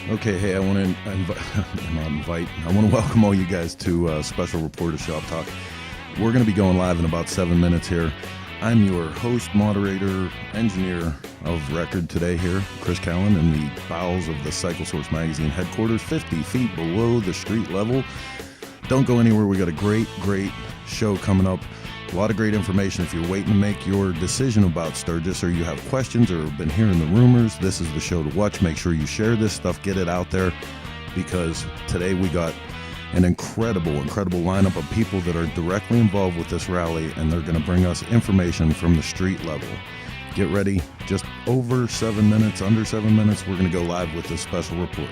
Okay, hey, I want to I want to welcome all you guys to a special report of Shop Talk. We're going to be going live in about 7 minutes here. I'm your host, moderator, engineer of record today here, Chris Callen, in the bowels of the Cycle Source Magazine headquarters, 50 feet below the street level. Don't go anywhere. We got a great show coming up. A lot of great information. If you're waiting to make your decision about Sturgis, or you have questions or been hearing the rumors, this is the show to watch. Make sure you share this stuff, get it out there, because today we got an incredible lineup of people that are directly involved with this rally, and they're going to bring us information from the street level. Get ready. Just over 7 minutes, under 7 minutes, we're going to go live with this special report.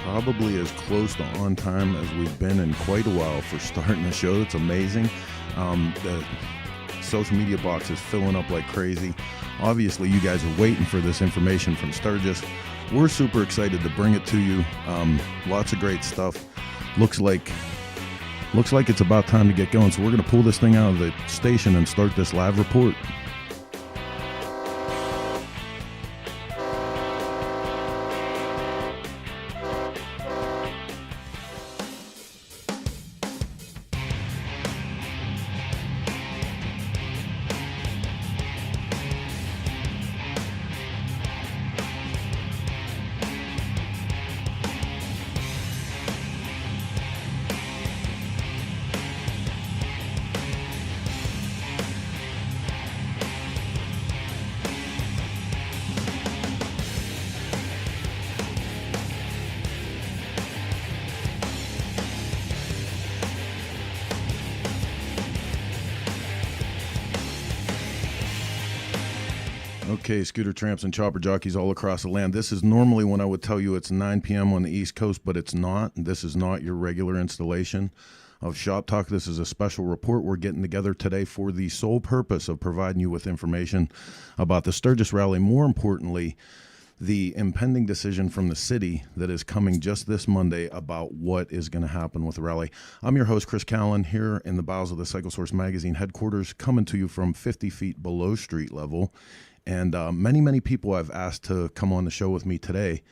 Probably as close to on time as we've been in quite a while for starting the show. It's amazing. The social media box is filling up like crazy. Obviously, you guys are waiting for this information from Sturgis. We're super excited to bring it to you. Lots of great stuff. Looks like it's about time to get going. So we're going to pull this thing out of the station and start this live report. Okay, scooter tramps and chopper jockeys all across the land. This is normally when I would tell you it's 9 p.m. on the East Coast, but it's not. This is not your regular installation of Shop Talk. This is a special report we're getting together today for the sole purpose of providing you with information about the Sturgis Rally. More importantly, the impending decision from the city that is coming just this Monday about what is going to happen with the rally. I'm your host, Chris Callen, here in the bowels of the Cycle Source Magazine headquarters, coming to you from 50 feet below street level. And many people I've asked to come on the show with me today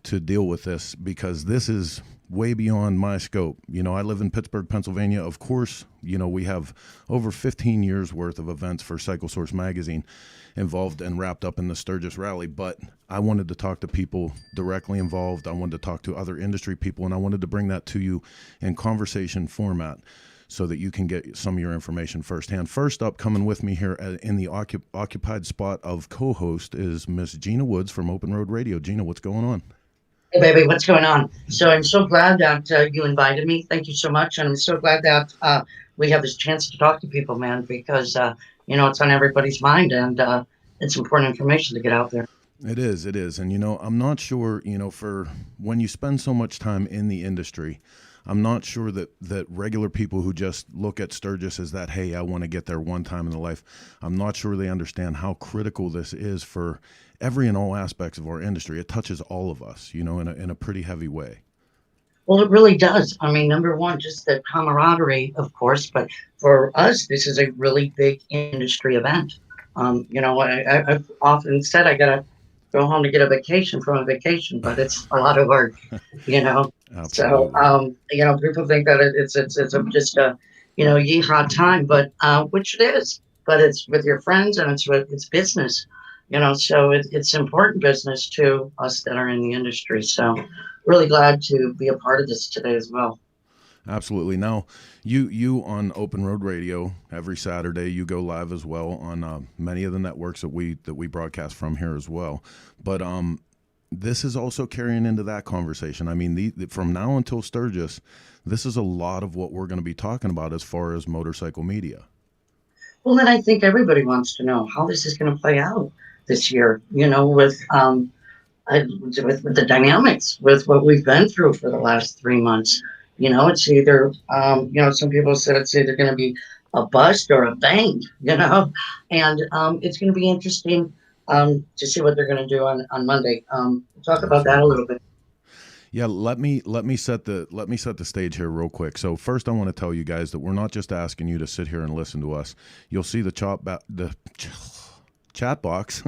to deal with this, because this is way beyond my scope. You know, I live in Pittsburgh, Pennsylvania. Of course, you know, we have over 15 years worth of events for Cycle Source Magazine involved and wrapped up in the Sturgis Rally. But I wanted to talk to people directly involved. I wanted to talk to other industry people, and I wanted to bring that to you in conversation format so that you can get some of your information firsthand. First up, coming with me here in the occupied spot of co-host is Miss Gina Woods from Open Road Radio. Gina, what's going on? Hey, baby, what's going on? So I'm so glad that you invited me. Thank you so much. And I'm so glad that we have this chance to talk to people, man, because, you know, it's on everybody's mind, and it's important information to get out there. It is. And, you know, I'm not sure, you know, for when you spend so much time in the industry, I'm not sure that regular people who just look at Sturgis as that, hey, I want to get there one time in their life, I'm not sure they understand how critical this is for every and all aspects of our industry. It touches all of us, you know, in a pretty heavy way. Well, it really does. I mean, number one, just the camaraderie, of course, but for us, this is a really big industry event. You know, I've often said I gotta go home to get a vacation from a vacation, but it's a lot of work, you know. So, Absolutely. you know, people think that just a, you know, yeehaw time, but which it is. But it's with your friends, and it's business, you know. So it's important business to us that are in the industry. So, really glad to be a part of this today as well. Absolutely. Now, you on Open Road Radio every Saturday, you go live as well on many of the networks that we broadcast from here as well. But this is also carrying into that conversation. I mean, from now until Sturgis, this is a lot of what we're going to be talking about as far as motorcycle media. Well, then I think everybody wants to know how this is going to play out this year. You know, with the dynamics, with what we've been through for the last 3 months. You know, it's either, you know, some people said it's either going to be a bust or a bang, you know, and it's going to be interesting to see what they're going to do on Monday. We'll talk about that a Absolutely. little bit. Yeah, let me set the stage here real quick. So first, I want to tell you guys that we're not just asking you to sit here and listen to us. You'll see the chat box.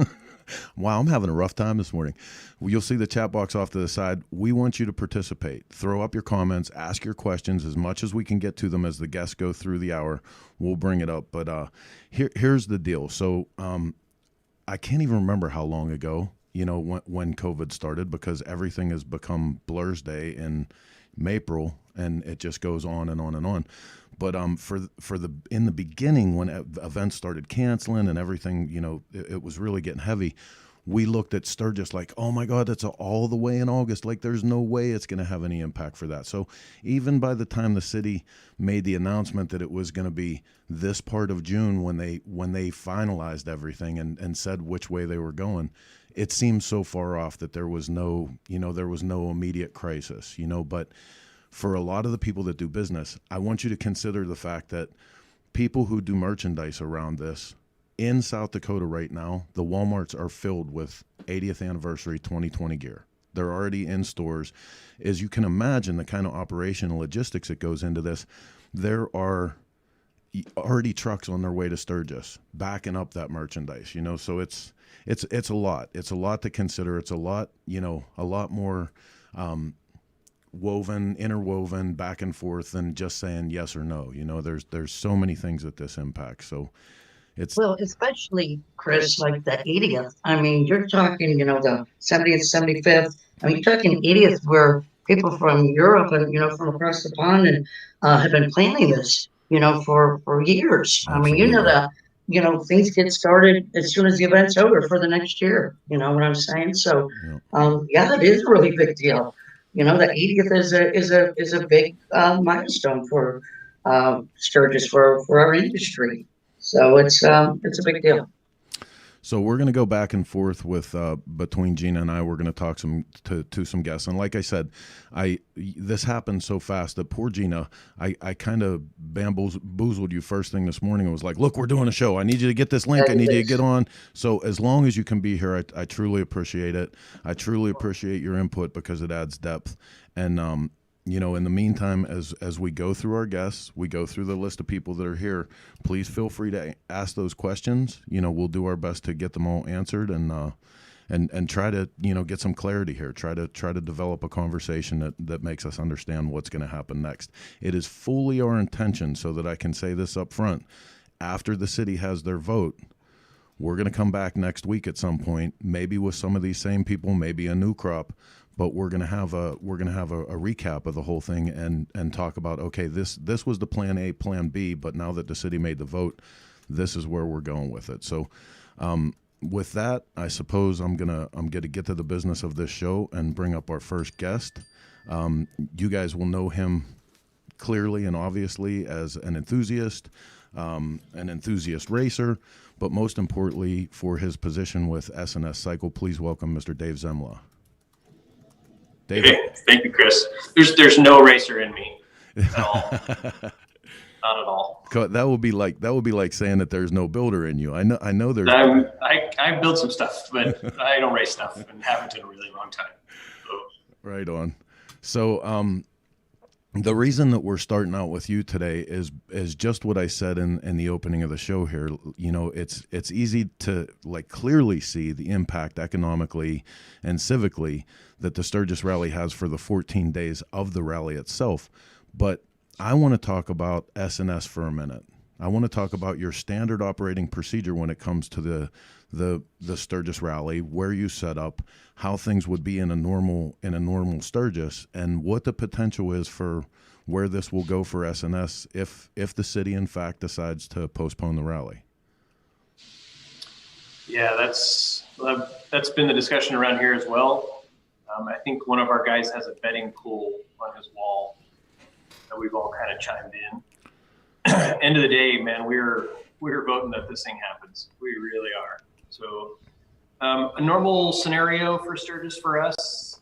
Wow, I'm having a rough time this morning. You'll see the chat box off to the side. We want you to participate. Throw up your comments, ask your questions as much as we can get to them as the guests go through the hour. We'll bring it up. But here's the deal. So I can't even remember how long ago, you know, when COVID started, because everything has become Blur's Day in April, and it just goes on and on and on. But in the beginning, when events started canceling and everything, you know, it was really getting heavy. We looked at Sturgis like, oh my God, that's all the way in August. Like, there's no way it's going to have any impact for that. So even by the time the city made the announcement that it was going to be this part of June when they finalized everything and said which way they were going, it seemed so far off that there was no immediate crisis, you know. But for a lot of the people that do business, I want you to consider the fact that people who do merchandise around this in South Dakota right now, the Walmarts are filled with 80th anniversary 2020 gear. They're already in stores. As you can imagine, the kind of operational logistics that goes into this, there are already trucks on their way to Sturgis backing up that merchandise, you know. So it's a lot. It's a lot to consider. It's a lot, you know, a lot more interwoven back and forth than just saying yes or no. You know, there's so many things that this impacts. So it's Well, especially, Chris, like the 80th. I mean, you're talking, you know, the 70th, 75th. I mean, you're talking 80th, where people from Europe and, you know, from across the pond and have been planning this, you know, for years. I mean, you know, absolutely. you know, things get started as soon as the event's over for the next year. You know what I'm saying? So, Yeah. yeah, it is a really big deal. You know, the 80th is a big milestone for Sturgis, for our industry. So it's a big deal. So we're going to go back and forth with between Gina and I. We're going to talk to some guests, and like I said, this happened so fast that poor Gina, I kind of bamboozled you first thing this morning. It was like, look, we're doing a show. I need you to get this link. I need you to get on. So as long as you can be here, I truly appreciate it. I truly appreciate your input because it adds depth. And you know, in the meantime, as we go through our guests, we go through the list of people that are here, please feel free to ask those questions. You know, we'll do our best to get them all answered and try to, you know, get some clarity here. Try to develop a conversation that makes us understand what's going to happen next. It is fully our intention, so that I can say this up front, after the city has their vote, we're going to come back next week at some point, maybe with some of these same people, maybe a new crop. But we're gonna have a recap of the whole thing and talk about, okay, this was the plan A, plan B, but now that the city made the vote, this is where we're going with it. So with that, I suppose I'm gonna get to the business of this show and bring up our first guest. You guys will know him clearly and obviously as an enthusiast racer, but most importantly for his position with S&S Cycle. Please welcome Mr. Dave Zelma. Hey, thank you, Chris. There's no racer in me at all. Not at all. That would be like saying that there's no builder in you. I know there's. I build some stuff, but I don't race stuff and haven't in a really long time. So. Right on. So the reason that we're starting out with you today is just what I said in the opening of the show here. You know, it's easy to like clearly see the impact economically and civically that the Sturgis Rally has for the 14 days of the rally itself. But I want to talk about S&S for a minute. I want to talk about your standard operating procedure when it comes to the Sturgis Rally, where you set up, how things would be in a normal Sturgis, and what the potential is for where this will go for S&S if the city in fact decides to postpone the rally. Yeah, that's been the discussion around here as well. I think one of our guys has a betting pool on his wall that we've all kind of chimed in. End of the day, man, we're voting that this thing happens. We really are. So a normal scenario for Sturgis for us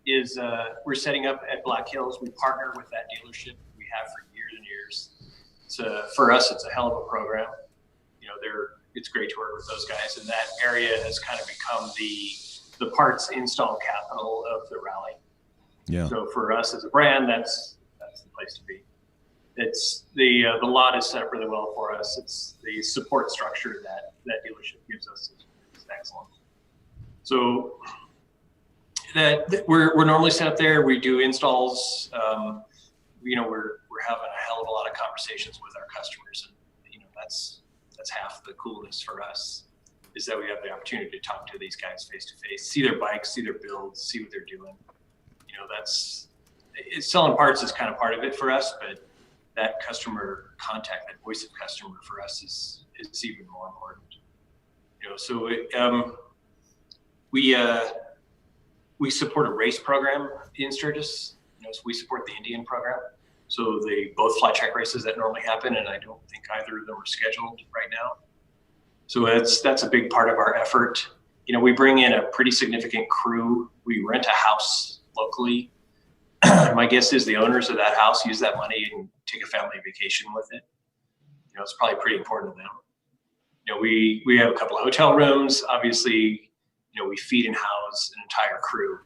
is we're setting up at Black Hills. We partner with that dealership we have for years and years. So for us, it's a hell of a program. You know, it's great to work with those guys, and that area has kind of become the parts install capital of the rally. Yeah. So for us as a brand, that's the place to be. It's the lot is set up really well for us. It's the support structure that dealership gives us is excellent. So that we're normally set up there. We do installs. You know, we're having a hell of a lot of conversations with our customers, and you know that's half the coolness for us, is that we have the opportunity to talk to these guys face to face, see their bikes, see their builds, see what they're doing. You know, selling parts is kind of part of it for us, but that customer contact, that voice of customer for us is even more important. You know, so we support a race program in Sturgis. You know, so we support the Indian program. So both flat track races that normally happen, and I don't think either of them are scheduled right now. So that's a big part of our effort. You know, we bring in a pretty significant crew. We rent a house locally. My guess is the owners of that house use that money and take a family vacation with it. You know, it's probably pretty important to them. You know, we have a couple of hotel rooms. Obviously, you know, we feed and house an entire crew.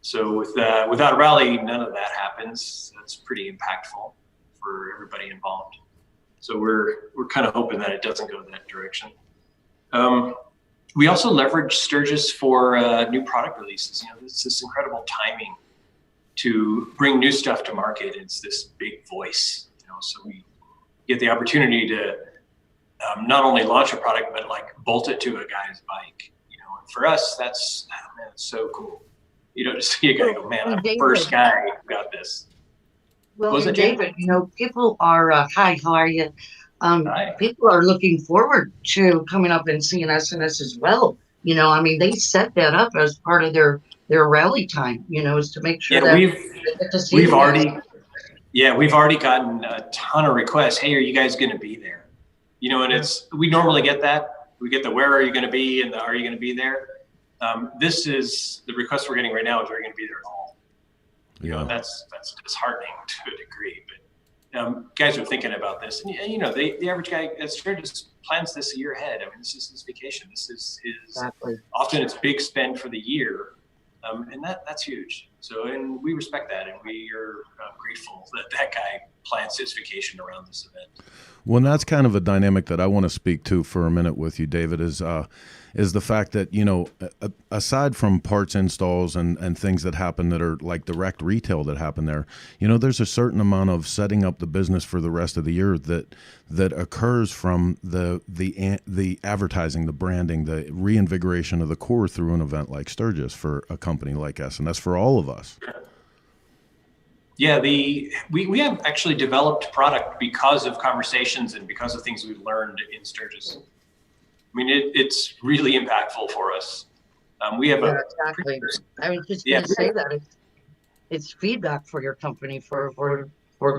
So without a rally, none of that happens. That's pretty impactful for everybody involved. So we're kind of hoping that it doesn't go that direction. We also leverage Sturgis for new product releases. You know, it's this incredible timing to bring new stuff to market. It's this big voice, you know, so we get the opportunity to not only launch a product, but like bolt it to a guy's bike, you know, and for us, that's so cool. You know, to see a guy go, man, I'm the first guy who got this. Well, David, you know, people are, hi, how are you? Hi. People are looking forward to coming up and seeing S&S as well. You know, I mean, they set that up as part of their rally time, you know, is to make sure that we've already gotten a ton of requests. Hey, are you guys going to be there? You know, and we normally get that we get the where are you going to be and the are you going to be there. This is the request we're getting right now is are you going to be there at all? You know, that's disheartening to a degree, but guys are thinking about this, and you know, the average guy at Sturgis plans this a year ahead. I mean, this is his vacation. This is his, Exactly. often it's big spend for the year. And that's huge. So, and we respect that, and we are grateful that guy plans his vacation around this event. Well, and that's kind of a dynamic that I want to speak to for a minute with you, David, is the fact that, you know, aside from parts installs and things that happen that are like direct retail that happen there, you know, there's a certain amount of setting up the business for the rest of the year that occurs from the advertising, the branding, the reinvigoration of the core through an event like Sturgis for a company like us, and that's for all of us. Yeah, we have actually developed product because of conversations and because of things we've learned in Sturgis. I mean, it's really impactful for us. We have exactly. I was just going to say that it's feedback for your company for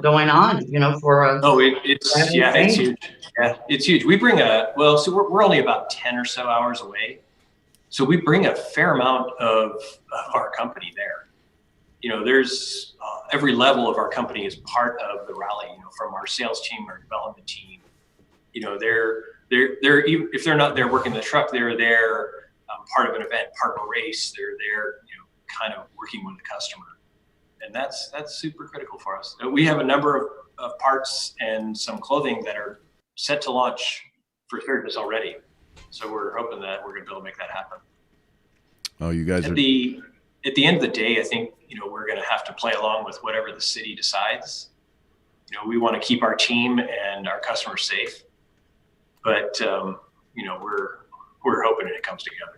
going on, you know, for it's huge. Yeah, it's huge. We bring so we're only about 10 or so hours away. So we bring a fair amount of our company there. You know, there's every level of our company is part of the rally, you know, from our sales team, our development team. You know, they're if they're not there working the truck, they're there part of an event, part of a race. They're there, you know, kind of working with the customer, and that's super critical for us. We have a number of parts and some clothing that are set to launch for Sturgis already, so we're hoping that we're going to be able to make that happen. Oh, you guys at the end of the day, I think, you know, we're going to have to play along with whatever the city decides. You know, we want to keep our team and our customers safe, but you know, we're hoping it comes together.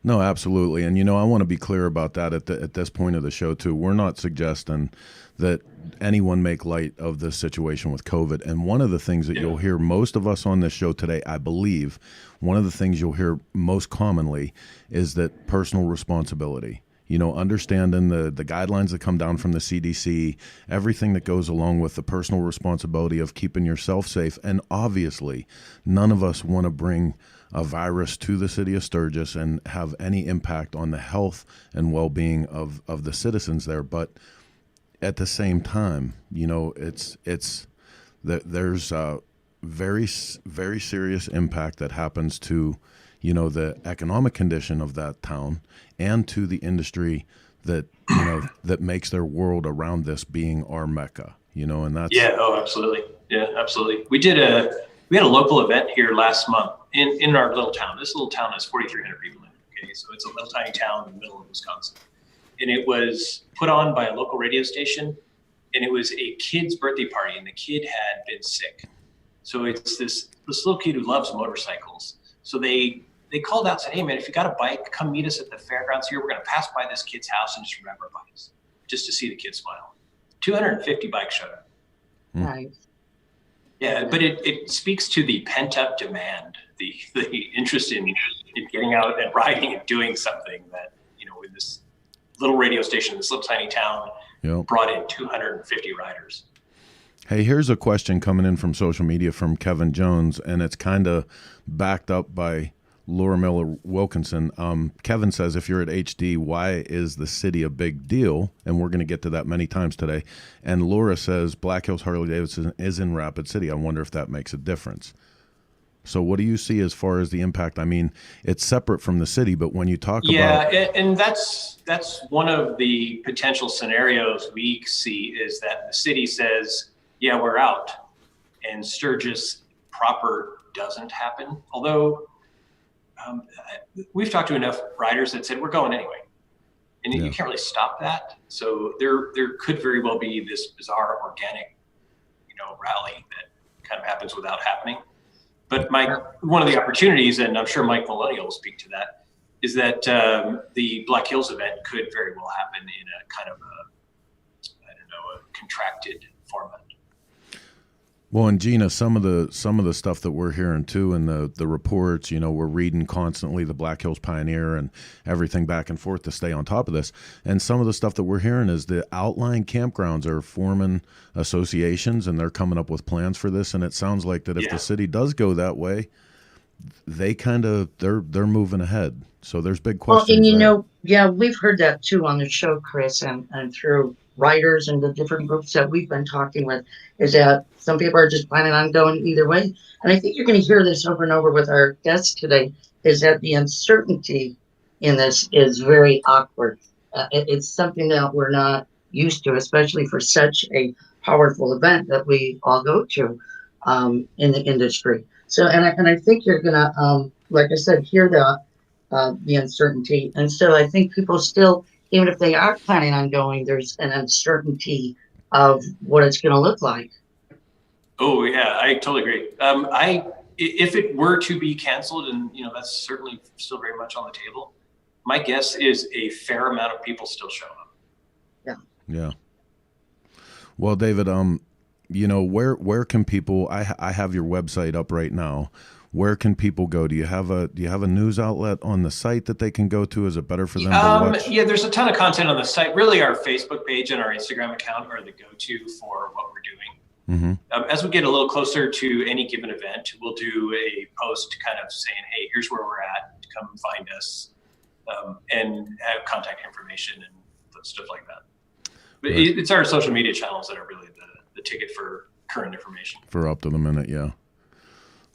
No, absolutely. And, you know, I want to be clear about that at this point of the show, too. We're not suggesting that anyone make light of this situation with COVID. And one of the things that you'll hear most of us on this show today, I believe, one of the things you'll hear most commonly is that personal responsibility. You know, understanding the guidelines that come down from the CDC, everything that goes along with the personal responsibility of keeping yourself safe. And obviously, none of us want to bring a virus to the city of Sturgis and have any impact on the health and well-being of the citizens there. But at the same time, you know, there's a very, very serious impact that happens to, you know, the economic condition of that town and to the industry that, you know, that makes their world around this being our Mecca, you know, and that's. Yeah. Oh, absolutely. Yeah, absolutely. We had a local event here last month in our little town. This little town has 4,300 people in it. Okay. So it's a little tiny town in the middle of Wisconsin. And it was put on by a local radio station, and it was a kid's birthday party, and the kid had been sick. So it's this little kid who loves motorcycles. So they called out and said, hey man, if you got a bike, come meet us at the fairgrounds here. We're going to pass by this kid's house and just remember our bikes, just to see the kid smile. 250 bikes showed up. Nice. Yeah, but it speaks to the pent up demand, the interest in getting out and riding and doing something that, you know, in this little radio station, this little tiny town, brought in 250 riders. Hey, here's a question coming in from social media from Kevin Jones, and it's kind of backed up by Laura Miller Wilkinson. Kevin says, if you're at HD, why is the city a big deal? And we're going to get to that many times today. And Laura says, Black Hills Harley-Davidson is in Rapid City. I wonder if that makes a difference. So what do you see as far as the impact? I mean, it's separate from the city, but when you talk about... Yeah, and that's one of the potential scenarios we see, is that the city says, yeah, we're out, and Sturgis proper doesn't happen. Although we've talked to enough riders that said we're going anyway, and you can't really stop that. So there could very well be this bizarre organic, you know, rally that kind of happens without happening. But one of the opportunities, and I'm sure Mike Maloney will speak to that, is that the Black Hills event could very well happen in a kind of a contracted format. Well, and Gina, some of the stuff that we're hearing too, and the reports, you know, we're reading constantly the Black Hills Pioneer and everything back and forth to stay on top of this. And some of the stuff that we're hearing is the outlying campgrounds are forming associations and they're coming up with plans for this. And it sounds like that if the city does go that way, they're moving ahead. So there's big Well, questions and there. yeah, we've heard that too on the show, Chris, and through writers and the different groups that we've been talking with, is that some people are just planning on going either way. And I think you're going to hear this over and over with our guests today, is that the uncertainty in this is very awkward. It's something that we're not used to, especially for such a powerful event that we all go to in the industry. So, and I think you're going to, like I said, hear the uncertainty. And so I think people still, even if they are planning on going, there's an uncertainty of what it's going to look like. Oh yeah, I totally agree. If it were to be canceled, and that's certainly still very much on the table, my guess is a fair amount of people still show up. Yeah. Well, David, where can people? I have your website up right now. Where can people go? Do you have a news outlet on the site that they can go to? Is it better for them to watch? Yeah, there's a ton of content on the site. Really, our Facebook page and our Instagram account are the go-to for what we're doing. Mm-hmm. As we get a little closer to any given event, we'll do a post kind of saying, hey, here's where we're at, come find us, and have contact information and stuff like that. But Right. it's our social media channels that are really the ticket for current information. For up to the minute, yeah.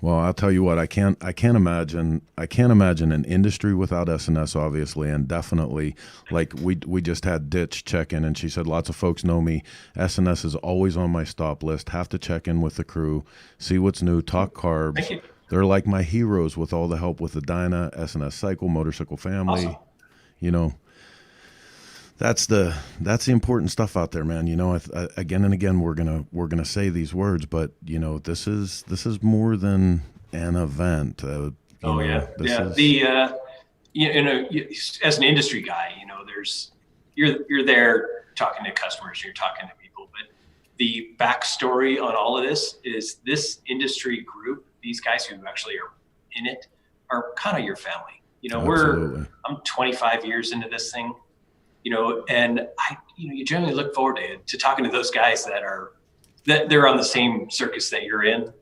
Well, I'll tell you what, I can't imagine an industry without SNS, obviously, and definitely, like we just had Ditch check in, and she said lots of folks know me. SNS is always on my stop list. Have to check in with the crew, see what's new, talk carbs. Thank you. They're like my heroes with all the help with the Dyna, SNS Cycle, Motorcycle Family. Awesome. That's the important stuff out there, man. Again and again, we're gonna say these words, but this is more than an event. As an industry guy, you're there talking to customers, you're talking to people, but the backstory on all of this is this industry group, these guys who actually are in it, are kind of your family. Absolutely. I'm 25 years into this thing. And you generally look forward to talking to those guys that they're on the same circus that you're in,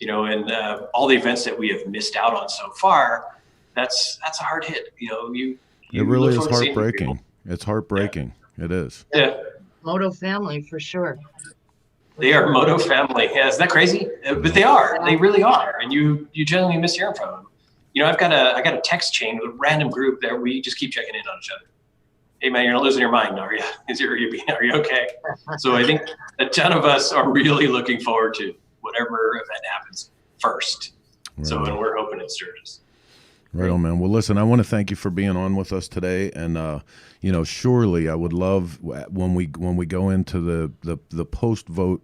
and all the events that we have missed out on so far, that's a hard hit. It really is heartbreaking. It's heartbreaking. Yeah. It is. Yeah. Moto family for sure. They are Moto family. Yeah, isn't that crazy? But they are. They really are. And you generally miss hearing from them. I got a text chain with a random group that we just keep checking in on each other. Hey man, you're not losing your mind, are you? Are you okay? So I think a ton of us are really looking forward to whatever event happens first. Right. So, and we're hoping it Sturgis. Right on, man. Well, listen, I want to thank you for being on with us today, and surely I would love when we go into the post vote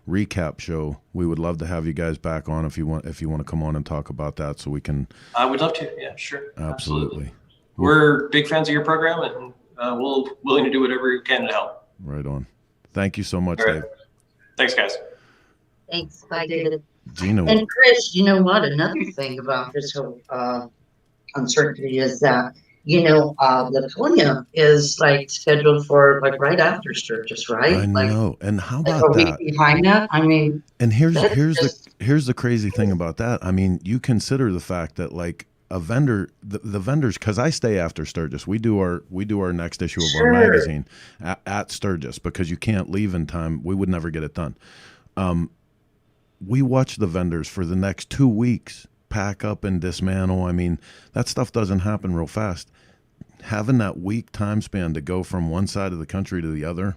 recap show, we would love to have you guys back on if you want to come on and talk about that, so we can. I would love to. Yeah, sure. Absolutely. We're big fans of your program, and we're willing to do whatever we can to help. Right on. Thank you so much, All right. Dave. Thanks, guys. Thanks. Bye, David. Gina. And Chris, you know what? Another thing about this whole uncertainty is that, the podium is like scheduled for like right after Sturgis, right? I know. And how like about a week that? behind that? I mean, And here's just- the crazy thing about that. I mean, you consider the fact that like a vendor, the vendors, because I stay after Sturgis. We do our next issue of our magazine at Sturgis because you can't leave in time. We would never get it done. We watch the vendors for the next 2 weeks pack up and dismantle. I mean, that stuff doesn't happen real fast. Having that week time span to go from one side of the country to the other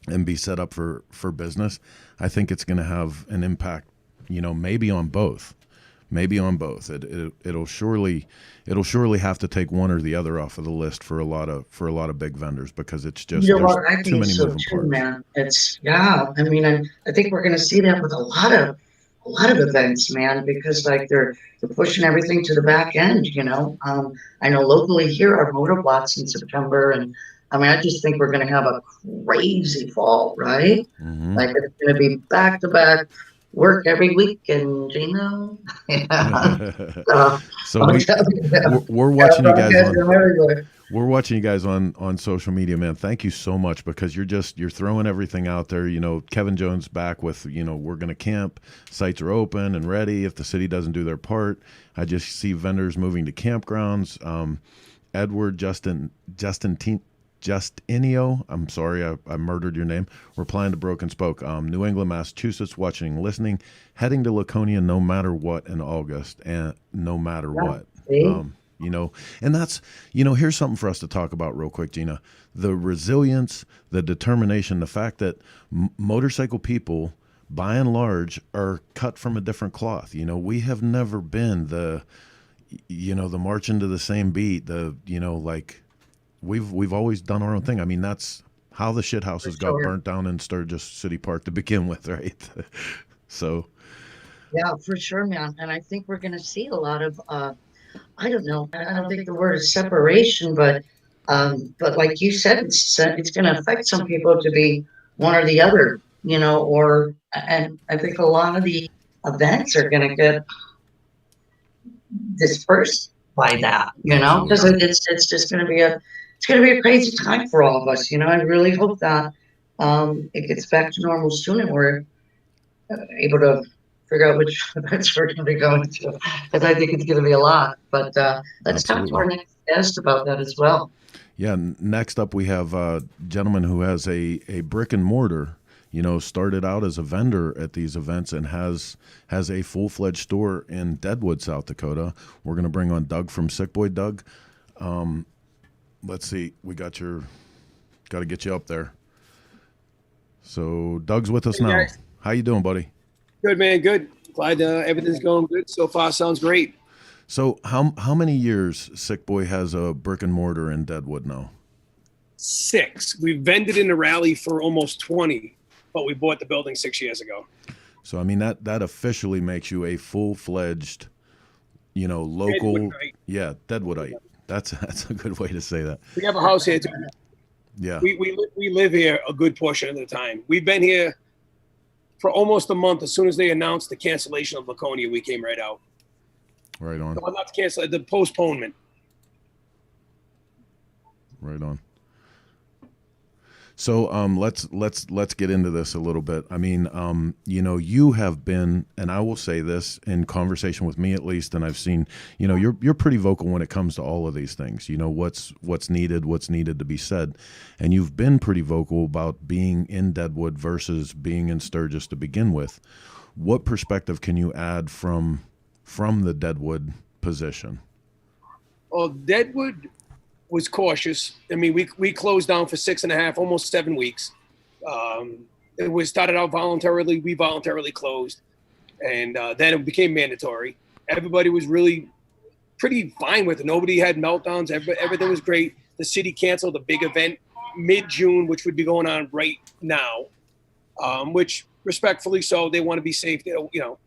and be set up for business, I think it's going to have an impact, maybe on both. It'll surely have to take one or the other off of the list for a lot of big vendors, because it's just I there's too think many so moving too, parts. man. I mean, I think we're going to see that with a lot of events, man, because like they're pushing everything to the back end. I know locally here are motor blocks in September, and I mean, I just think we're going to have a crazy fall, right? Mm-hmm. Like it's going to be back to back work every week, and So we're watching you guys on. We're watching you guys on social media, man. Thank you so much, because you're throwing everything out there. You know, Kevin Jones back with, you know, we're going to camp. Sites are open and ready if the city doesn't do their part. I just see vendors moving to campgrounds. Edward Justinio, I'm sorry, I murdered your name. Replying to Broken Spoke. New England, Massachusetts, watching and listening. Heading to Laconia no matter what in August, and no matter what. You know, and that's, you know, here's something for us to talk about real quick, Gina. The resilience, the determination, the fact that motorcycle people, by and large, are cut from a different cloth. You know, we have never been the march into the same beat, like we've always done our own thing. I mean, that's how the shit houses got burnt down in Sturgis City Park to begin with, right? So. Yeah, for sure, man. And I think we're going to see a lot of, I don't know. I don't think the word is separation, but like you said, it's going to affect some people to be one or the other, you know. And I think a lot of the events are going to get dispersed by that, you know, because it's just going to be a crazy time for all of us, you know. I really hope that it gets back to normal soon and we're able to figure out which events we're going to be going to, because I think it's going to be a lot. But let's talk to our next guest about that as well. Yeah, next up we have a gentleman who has a brick and mortar, you know, started out as a vendor at these events and has a full-fledged store in Deadwood, South Dakota. We're going to bring on Doug from Sick Boy. Doug, let's see, got to get you up there. So Doug's with us now. Guys. How you doing, buddy? Good, man. Good. Glad everything's going good so far. Sounds great. So how many years Sick Boy has a brick and mortar in Deadwood now? 6. We've vended in the rally for almost 20, but we bought the building 6 years ago. So, I mean, that officially makes you a full-fledged, you know, local. Deadwoodite. Yeah, Deadwoodite. That's a good way to say that. We have a house here too. Yeah. We live here a good portion of the time. We've been here for almost a month. As soon as they announced the cancellation of Laconia, we came right out. Right on. Well, not the cancel, the postponement. Right on. So let's get into this a little bit. I mean, you know, you have been, and I will say this in conversation with me at least, and I've seen, you know, you're pretty vocal when it comes to all of these things. You know, what's needed to be said, and you've been pretty vocal about being in Deadwood versus being in Sturgis to begin with. What perspective can you add from the Deadwood position? Well, Deadwood was cautious. I mean, we closed down for 6.5, almost 7 weeks. It was started out voluntarily. We voluntarily closed, and then it became mandatory. Everybody was really pretty fine with it. Nobody had meltdowns. Everything was great. The city canceled a big event mid-June, which would be going on right now, which respectfully so. They want to be safe. They don't, you know,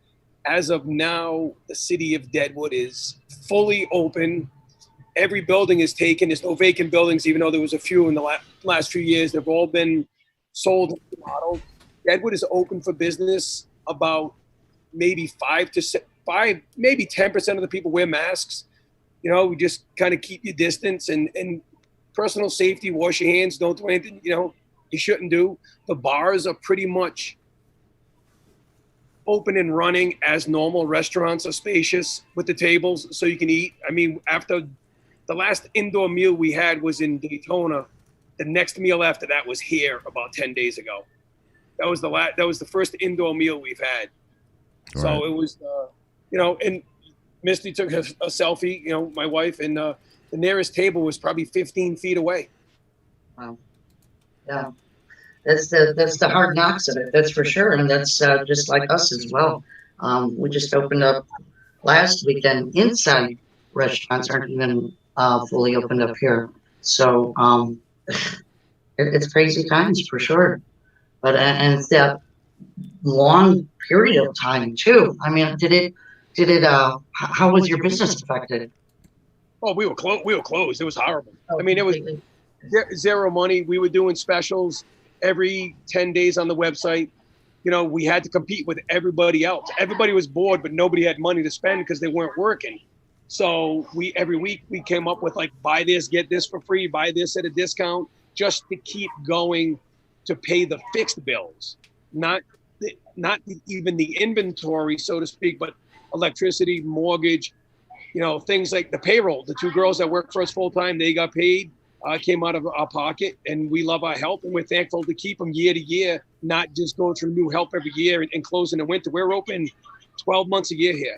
as of now, the city of Deadwood is fully open. Every building is taken. There's no vacant buildings, even though there was a few in the last few years. They've all been sold and remodeled. Deadwood is open for business. About maybe 5, maybe 10% of the people wear masks. You know, we just kind of keep your distance and personal safety. Wash your hands. Don't do anything, you know, you shouldn't do. The bars are pretty much open and running as normal. Restaurants are spacious with the tables so you can eat. I mean, after the last indoor meal we had was in Daytona. The next meal after that was here about 10 days ago. That was the first indoor meal we've had. Right. So it was, you know, and Misty took a selfie, you know, my wife, and the nearest table was probably 15 feet away. Wow. Yeah. That's the hard knocks of it. That's for sure. And that's just like us as well. We just opened up last weekend. Inside restaurants aren't even fully opened up here. So it's crazy times for sure. But and it's that long period of time too. I mean, did it how was your business affected? Oh, we were closed. It was horrible. I mean, it was zero money. We were doing specials every 10 days on the website. You know, we had to compete with everybody else. Everybody was bored, but nobody had money to spend because they weren't working. So every week we came up with like, buy this, get this for free, buy this at a discount, just to keep going to pay the fixed bills, not even the inventory, so to speak, but electricity, mortgage, things like the payroll. The two girls that work for us full time, they got paid, came out of our pocket, and we love our help, and we're thankful to keep them year to year, not just going through new help every year and closing the winter. We're open 12 months a year here.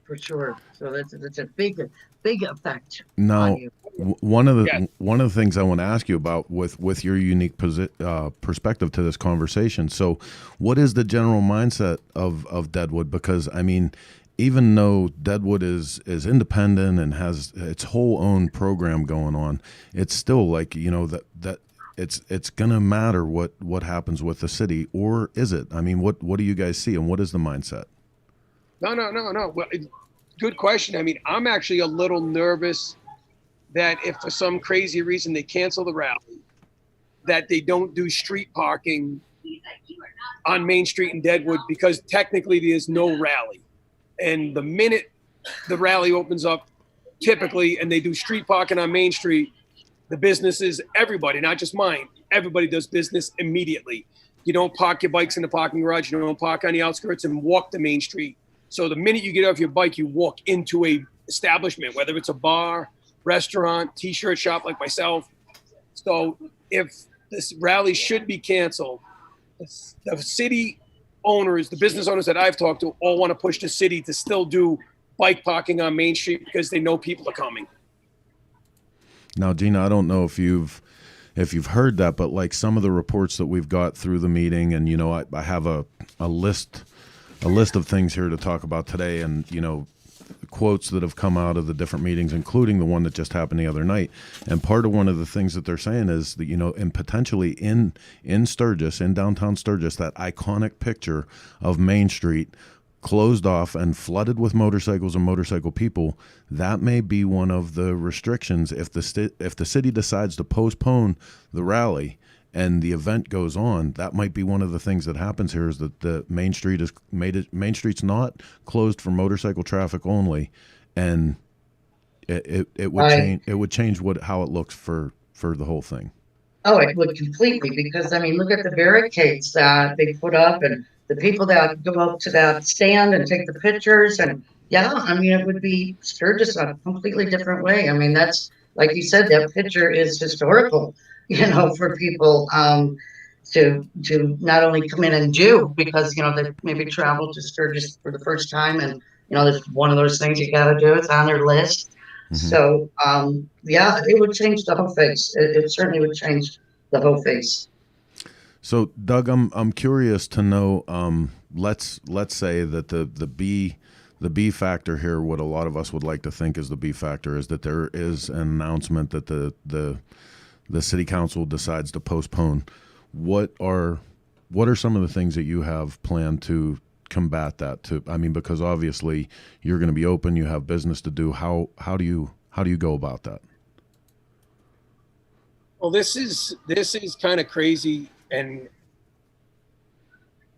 For sure. So that's a big effect Now, on you. one of the things I want to ask you about with your unique perspective to this conversation. So, what is the general mindset of Deadwood? Because I mean, even though Deadwood is independent and has its whole own program going on, it's still like that it's gonna matter what happens with the city, or is it? I mean, what do you guys see, and what is the mindset? No. Well, good question. I mean, I'm actually a little nervous that if for some crazy reason they cancel the rally, that they don't do street parking on Main Street in Deadwood, because technically there's no rally. And the minute the rally opens up, typically, and they do street parking on Main Street, the businesses, everybody, not just mine, everybody does business immediately. You don't park your bikes in the parking garage. You don't park on the outskirts and walk to Main Street. So the minute you get off your bike, you walk into a establishment, whether it's a bar, restaurant, t-shirt shop like myself. So if this rally should be canceled, the city owners, the business owners that I've talked to, all want to push the city to still do bike parking on Main Street because they know people are coming. Now, Gina, I don't know if you've heard that, but like some of the reports that we've got through the meeting, and I have a list of things here to talk about today, and quotes that have come out of the different meetings, including the one that just happened the other night. And part of one of the things that they're saying is that and potentially in Sturgis, in downtown Sturgis, that iconic picture of Main Street closed off and flooded with motorcycles and motorcycle people, that may be one of the restrictions if the city decides to postpone the rally and the event goes on. That might be one of the things that happens here, is that the Main Street's not closed for motorcycle traffic only, and it would change how it looks for the whole thing. Oh, it would completely, because I mean, look at the barricades that they put up, and the people that go up to that stand and take the pictures, and I mean, it would be Sturgis a completely different way. I mean, that's, like you said, that picture is historical, for people to not only come in and do, because they maybe traveled to Sturgis for the first time, and it's one of those things you got to do. It's on their list. Mm-hmm. So it would change the whole face. It certainly would change the whole face. So Doug, I'm curious to know. Let's say that the B factor here, what a lot of us would like to think is the B factor, is that there is an announcement that the city council decides to postpone. What are some of the things that you have planned to combat that? Because obviously you're going to be open, you have business to do. How do you go about that? Well, this is kind of crazy, and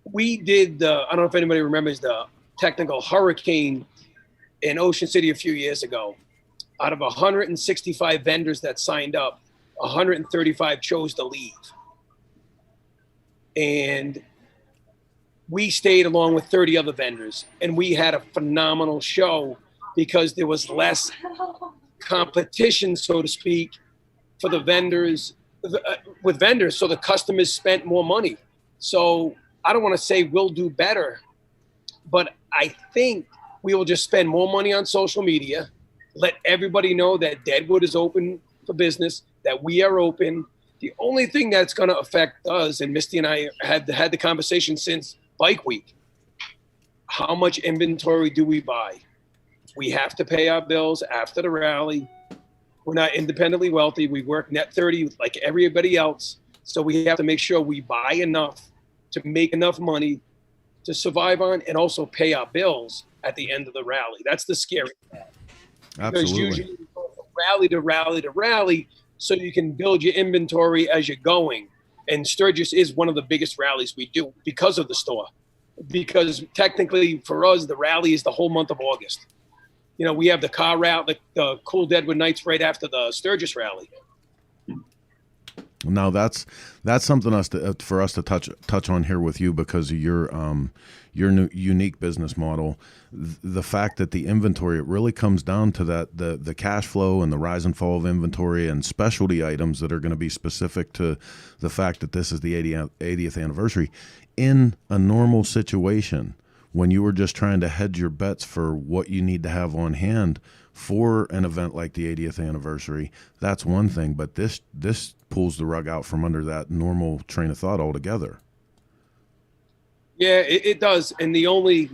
we did I don't know if anybody remembers the technical hurricane in Ocean City a few years ago. Out of 165 vendors that signed up, 135 chose to leave. And we stayed along with 30 other vendors, and we had a phenomenal show because there was less competition, so to speak, for the vendors, with vendors. So the customers spent more money. So I don't want to say we'll do better, but I think we will just spend more money on social media, let everybody know that Deadwood is open for business, that we are open. The only thing that's going to affect us, and Misty and I had the conversation since Bike Week, how much inventory do we buy? We have to pay our bills after the rally. We're not independently wealthy. We work net 30 like everybody else. So we have to make sure we buy enough to make enough money to survive on, and also pay our bills at the end of the rally. That's the scary part. Absolutely. Because usually you go from rally to rally to rally, so you can build your inventory as you're going. And Sturgis is one of the biggest rallies we do because of the store. Because technically for us, the rally is the whole month of August. we have the car route, the Cool Deadwood Nights right after the Sturgis Rally. Now that's something for us to touch on here with you because of your new unique business model. The fact that the inventory, it really comes down to that the cash flow and the rise and fall of inventory and specialty items that are going to be specific to the fact that this is the 80th anniversary. In a normal situation, when you were just trying to hedge your bets for what you need to have on hand for an event like the 80th anniversary, that's one thing, but this pulls the rug out from under that normal train of thought altogether. Yeah, it does. And the only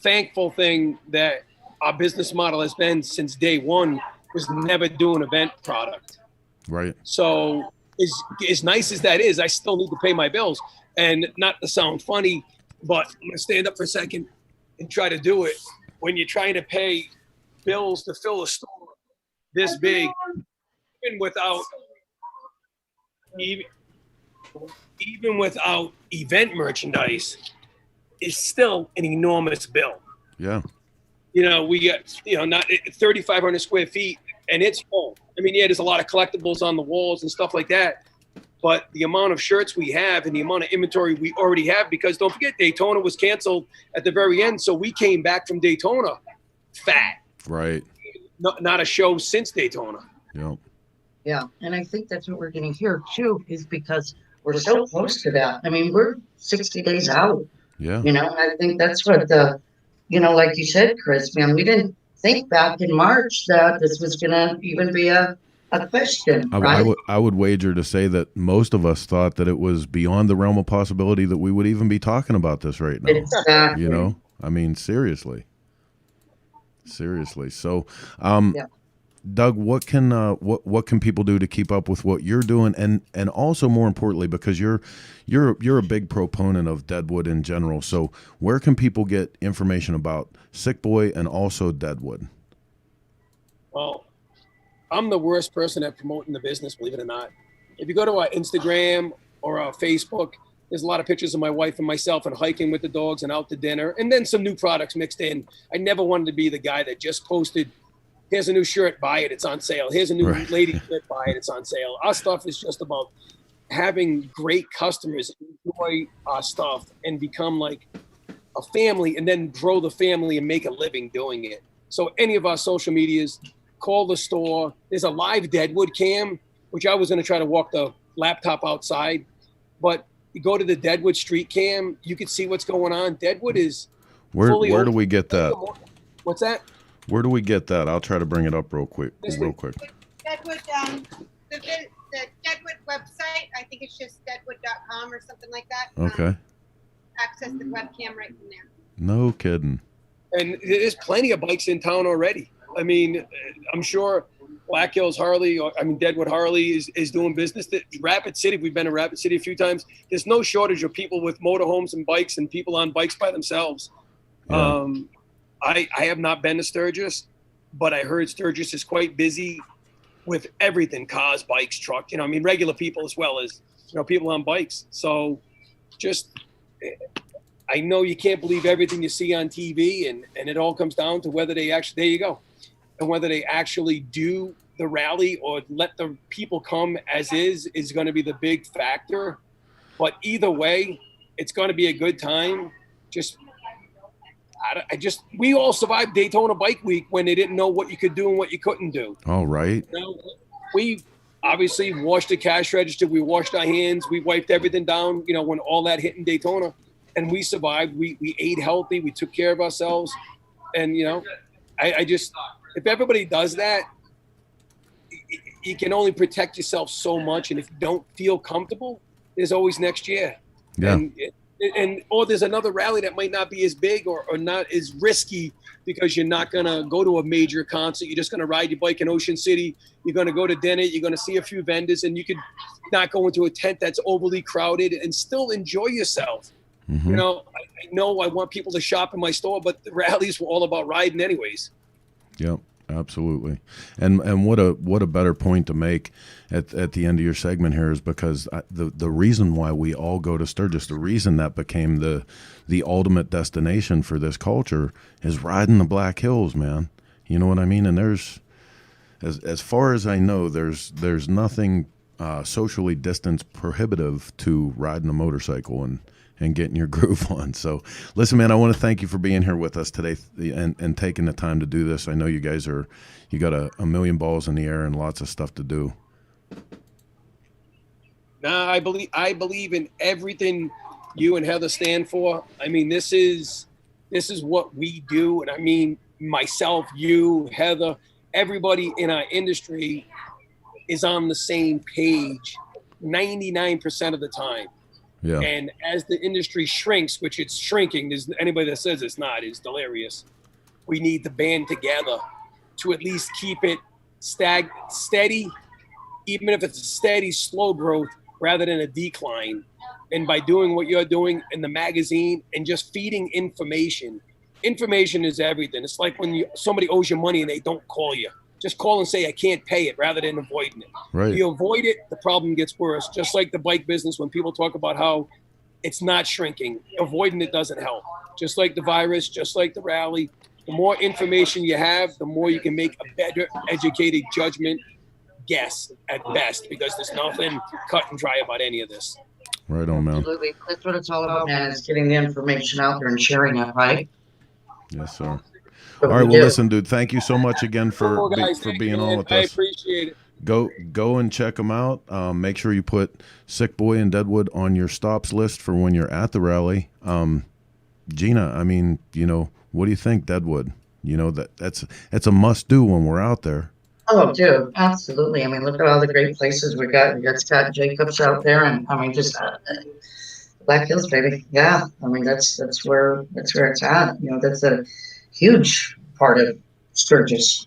thankful thing that our business model has been since day one was never do an event product. Right. So as nice as that is, I still need to pay my bills. And not to sound funny, but I'm going to stand up for a second and try to do it. When you're trying to pay bills to fill a store this big, even without event merchandise, is still an enormous bill. Yeah. We got, not 3,500 square feet and it's full. I mean, yeah, there's a lot of collectibles on the walls and stuff like that. But the amount of shirts we have and the amount of inventory we already have, because don't forget, Daytona was canceled at the very end. So we came back from Daytona fat. Right. Not a show since Daytona. Yep. Yeah. And I think that's what we're getting here too, is because we're so close to that. I mean, we're 60 days out. Yeah. I think that's what like you said, Chris, man, we didn't think back in March that this was going to even be a question, right? I would wager to say that most of us thought that it was beyond the realm of possibility that we would even be talking about this right now. Exactly. I mean, seriously. So, Yeah. Doug, what can people do to keep up with what you're doing, and also more importantly, because you're a big proponent of Deadwood in general. So where can people get information about Sick Boy and also Deadwood? Well, I'm the worst person at promoting the business, believe it or not. If you go to our Instagram or our Facebook, there's a lot of pictures of my wife and myself and hiking with the dogs and out to dinner, and then some new products mixed in. I never wanted to be the guy that just posted, here's a new shirt, buy it, it's on sale. Here's a new lady shirt, buy it, it's on sale. Our stuff is just about having great customers enjoy our stuff and become like a family, and then grow the family and make a living doing it. So any of our social medias, call the store. There's a live Deadwood cam, which I was going to try to walk the laptop outside, but you go to the Deadwood street cam, you can see what's going on. Deadwood is where do we get that? What's that? Where do we get that? I'll try to bring it up real quick. Deadwood, the Deadwood website, I think it's just deadwood.com or something like that. Okay. Access the webcam right from there. No kidding. And there's plenty of bikes in town already. I mean, I'm sure Black Hills Harley, Deadwood Harley is doing business. Rapid City, we've been to Rapid City a few times. There's no shortage of people with motorhomes and bikes and people on bikes by themselves. Yeah. I have not been to Sturgis, but I heard Sturgis is quite busy with everything, cars, bikes, truck, regular people as well as, people on bikes. So I know you can't believe everything you see on TV, and it all comes down to whether they actually, there you go, and whether they actually do the rally or let the people come as is going to be the big factor. But either way, it's going to be a good time. We all survived Daytona Bike Week when they didn't know what you could do and what you couldn't do. All right. We obviously washed the cash register. We washed our hands. We wiped everything down, when all that hit in Daytona, and we survived. We ate healthy. We took care of ourselves. And, if everybody does that, you can only protect yourself so much. And if you don't feel comfortable, there's always next year. Yeah. Or there's another rally that might not be as big or not as risky, because you're not going to go to a major concert. You're just going to ride your bike in Ocean City. You're going to go to dinner. You're going to see a few vendors, and you could not go into a tent that's overly crowded and still enjoy yourself. Mm-hmm. I know I want people to shop in my store, but the rallies were all about riding anyways. Yep. Absolutely. And what a better point to make at the end of your segment here is because the reason why we all go to Sturgis, the reason that became the ultimate destination for this culture is riding the Black Hills, man. You know what I mean? And there's, as far as I know, there's nothing socially distanced prohibitive to riding a motorcycle and getting your groove on. So listen, man, I want to thank you for being here with us today and taking the time to do this. I know you guys you got a million balls in the air and lots of stuff to do. Nah, I believe in everything you and Heather stand for. I mean, this is what we do. And I mean, myself, you, Heather, everybody in our industry is on the same page 99% of the time. Yeah. And as the industry shrinks, which it's shrinking, there's anybody that says it's not is delirious. We need to band together to at least keep it steady, even if it's a steady, slow growth rather than a decline. And by doing what you're doing in the magazine and just feeding information is everything. It's like when somebody owes you money and they don't call you. Just call and say, I can't pay it, rather than avoiding it. Right. You avoid it, the problem gets worse. Just like the bike business, when people talk about how it's not shrinking, avoiding it doesn't help. Just like the virus, just like the rally, the more information you have, the more you can make a better educated judgment guess at best, because there's nothing cut and dry about any of this. Right on, man. Absolutely. That's what it's all about, man, is getting the information out there and sharing it, right? Yes, sir. But All right, we well, do. listen, dude, thank you so much again for being on with I us. appreciate it. Go and check them out. Make sure you put Sick Boy and Deadwood on your stops list for when you're at the rally. Gina, I mean, what do you think, Deadwood? That's a must do when we're out there. Oh, dude, absolutely. I mean, look at all the great places we got. We got Scott Jacobs out there, and I mean, just Black Hills, baby. Yeah, I mean, that's where it's at. That's a huge part of Sturgis.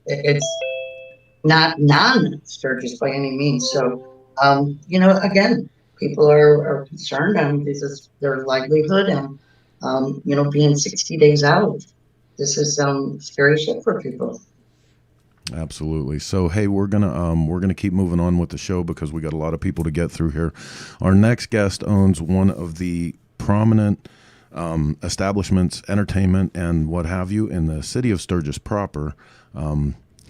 It's not non-Sturgis by any means. So, again, people are concerned, and this is their livelihood, and being 60 days out, this is scary shit for people. Absolutely. So, hey, we're gonna keep moving on with the show because we got a lot of people to get through here. Our next guest owns one of the prominent establishments, entertainment, and what have you in the city of Sturgis proper.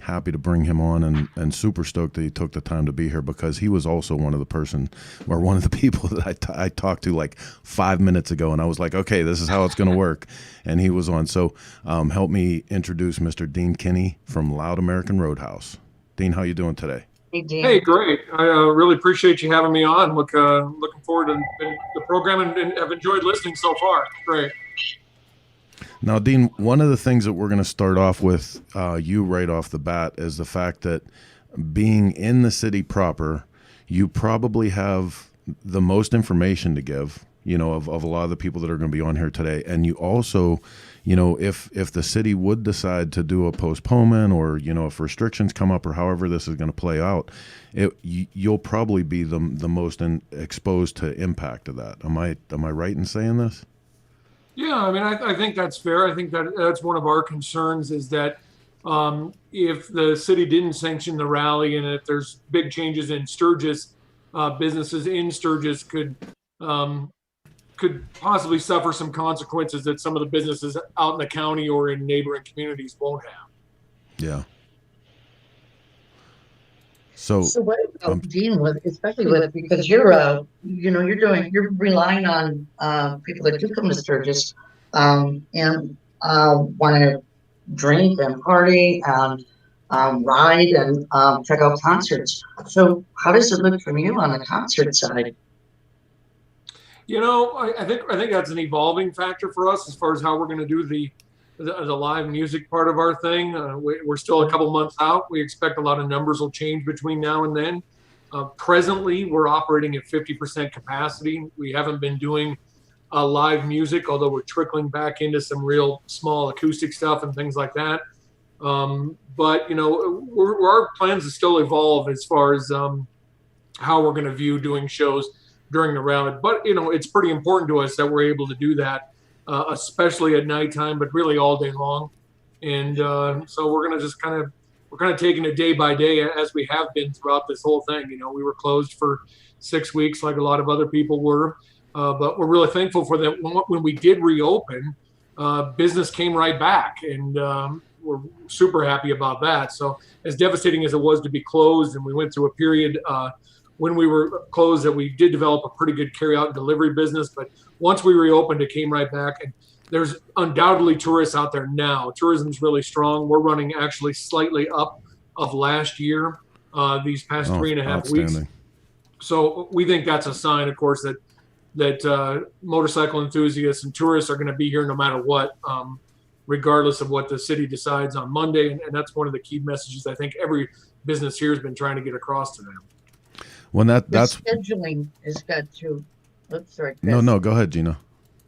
Happy to bring him on and super stoked that he took the time to be here, because he was also one of the people that I talked to like 5 minutes ago, and I was like, okay, this is how it's going to work. And he was on. So help me introduce Mr. Dean Kinney from Loud American Roadhouse. Dean, how you doing today? Hey, Dean. Hey, great. I really appreciate you having me on. Looking forward to the program and have enjoyed listening so far. Great. Now, Dean, one of the things that we're going to start off with you right off the bat is the fact that being in the city proper, you probably have the most information to give, of a lot of the people that are going to be on here today. And you also, if the city would decide to do a postponement, or, if restrictions come up, or however this is going to play out, you'll probably be the most exposed to impact of that. Am I right in saying this? Yeah, I mean, I think that's fair. I think that's one of our concerns, is that if the city didn't sanction the rally, and if there's big changes in Sturgis, businesses in Sturgis could possibly suffer some consequences that some of the businesses out in the county or in neighboring communities won't have. Yeah. So what about Dean, especially because you're relying on people that do come to Sturgis and want to drink and party and ride and check out concerts. So how does it look from you on the concert side? I think that's an evolving factor for us as far as how we're going to do the live music part of our thing. We're still a couple months out. We expect a lot of numbers will change between now and then. Presently, we're operating at 50% capacity. We haven't been doing live music, although we're trickling back into some real small acoustic stuff and things like that. But our plans to still evolve as far as how we're going to view doing shows during the rally. But it's pretty important to us that we're able to do that, especially at nighttime, but really all day long. And so we're going to just kind of taking it day by day, as we have been throughout this whole thing. We were closed for 6 weeks like a lot of other people were, but we're really thankful for that. When we did reopen, business came right back, and we're super happy about that. So as devastating as it was to be closed, and we went through a period when we were closed that we did develop a pretty good carry-out and delivery business, but once we reopened, it came right back. And there's undoubtedly tourists out there now. Tourism's really strong. We're running actually slightly up of last year these past 3.5 weeks. So we think that's a sign, of course, that motorcycle enthusiasts and tourists are going to be here no matter what, regardless of what the city decides on Monday. And that's one of the key messages I think every business here has been trying to get across to them. When that's scheduling has got to. Oops, sorry, Chris. No, go ahead, Gina.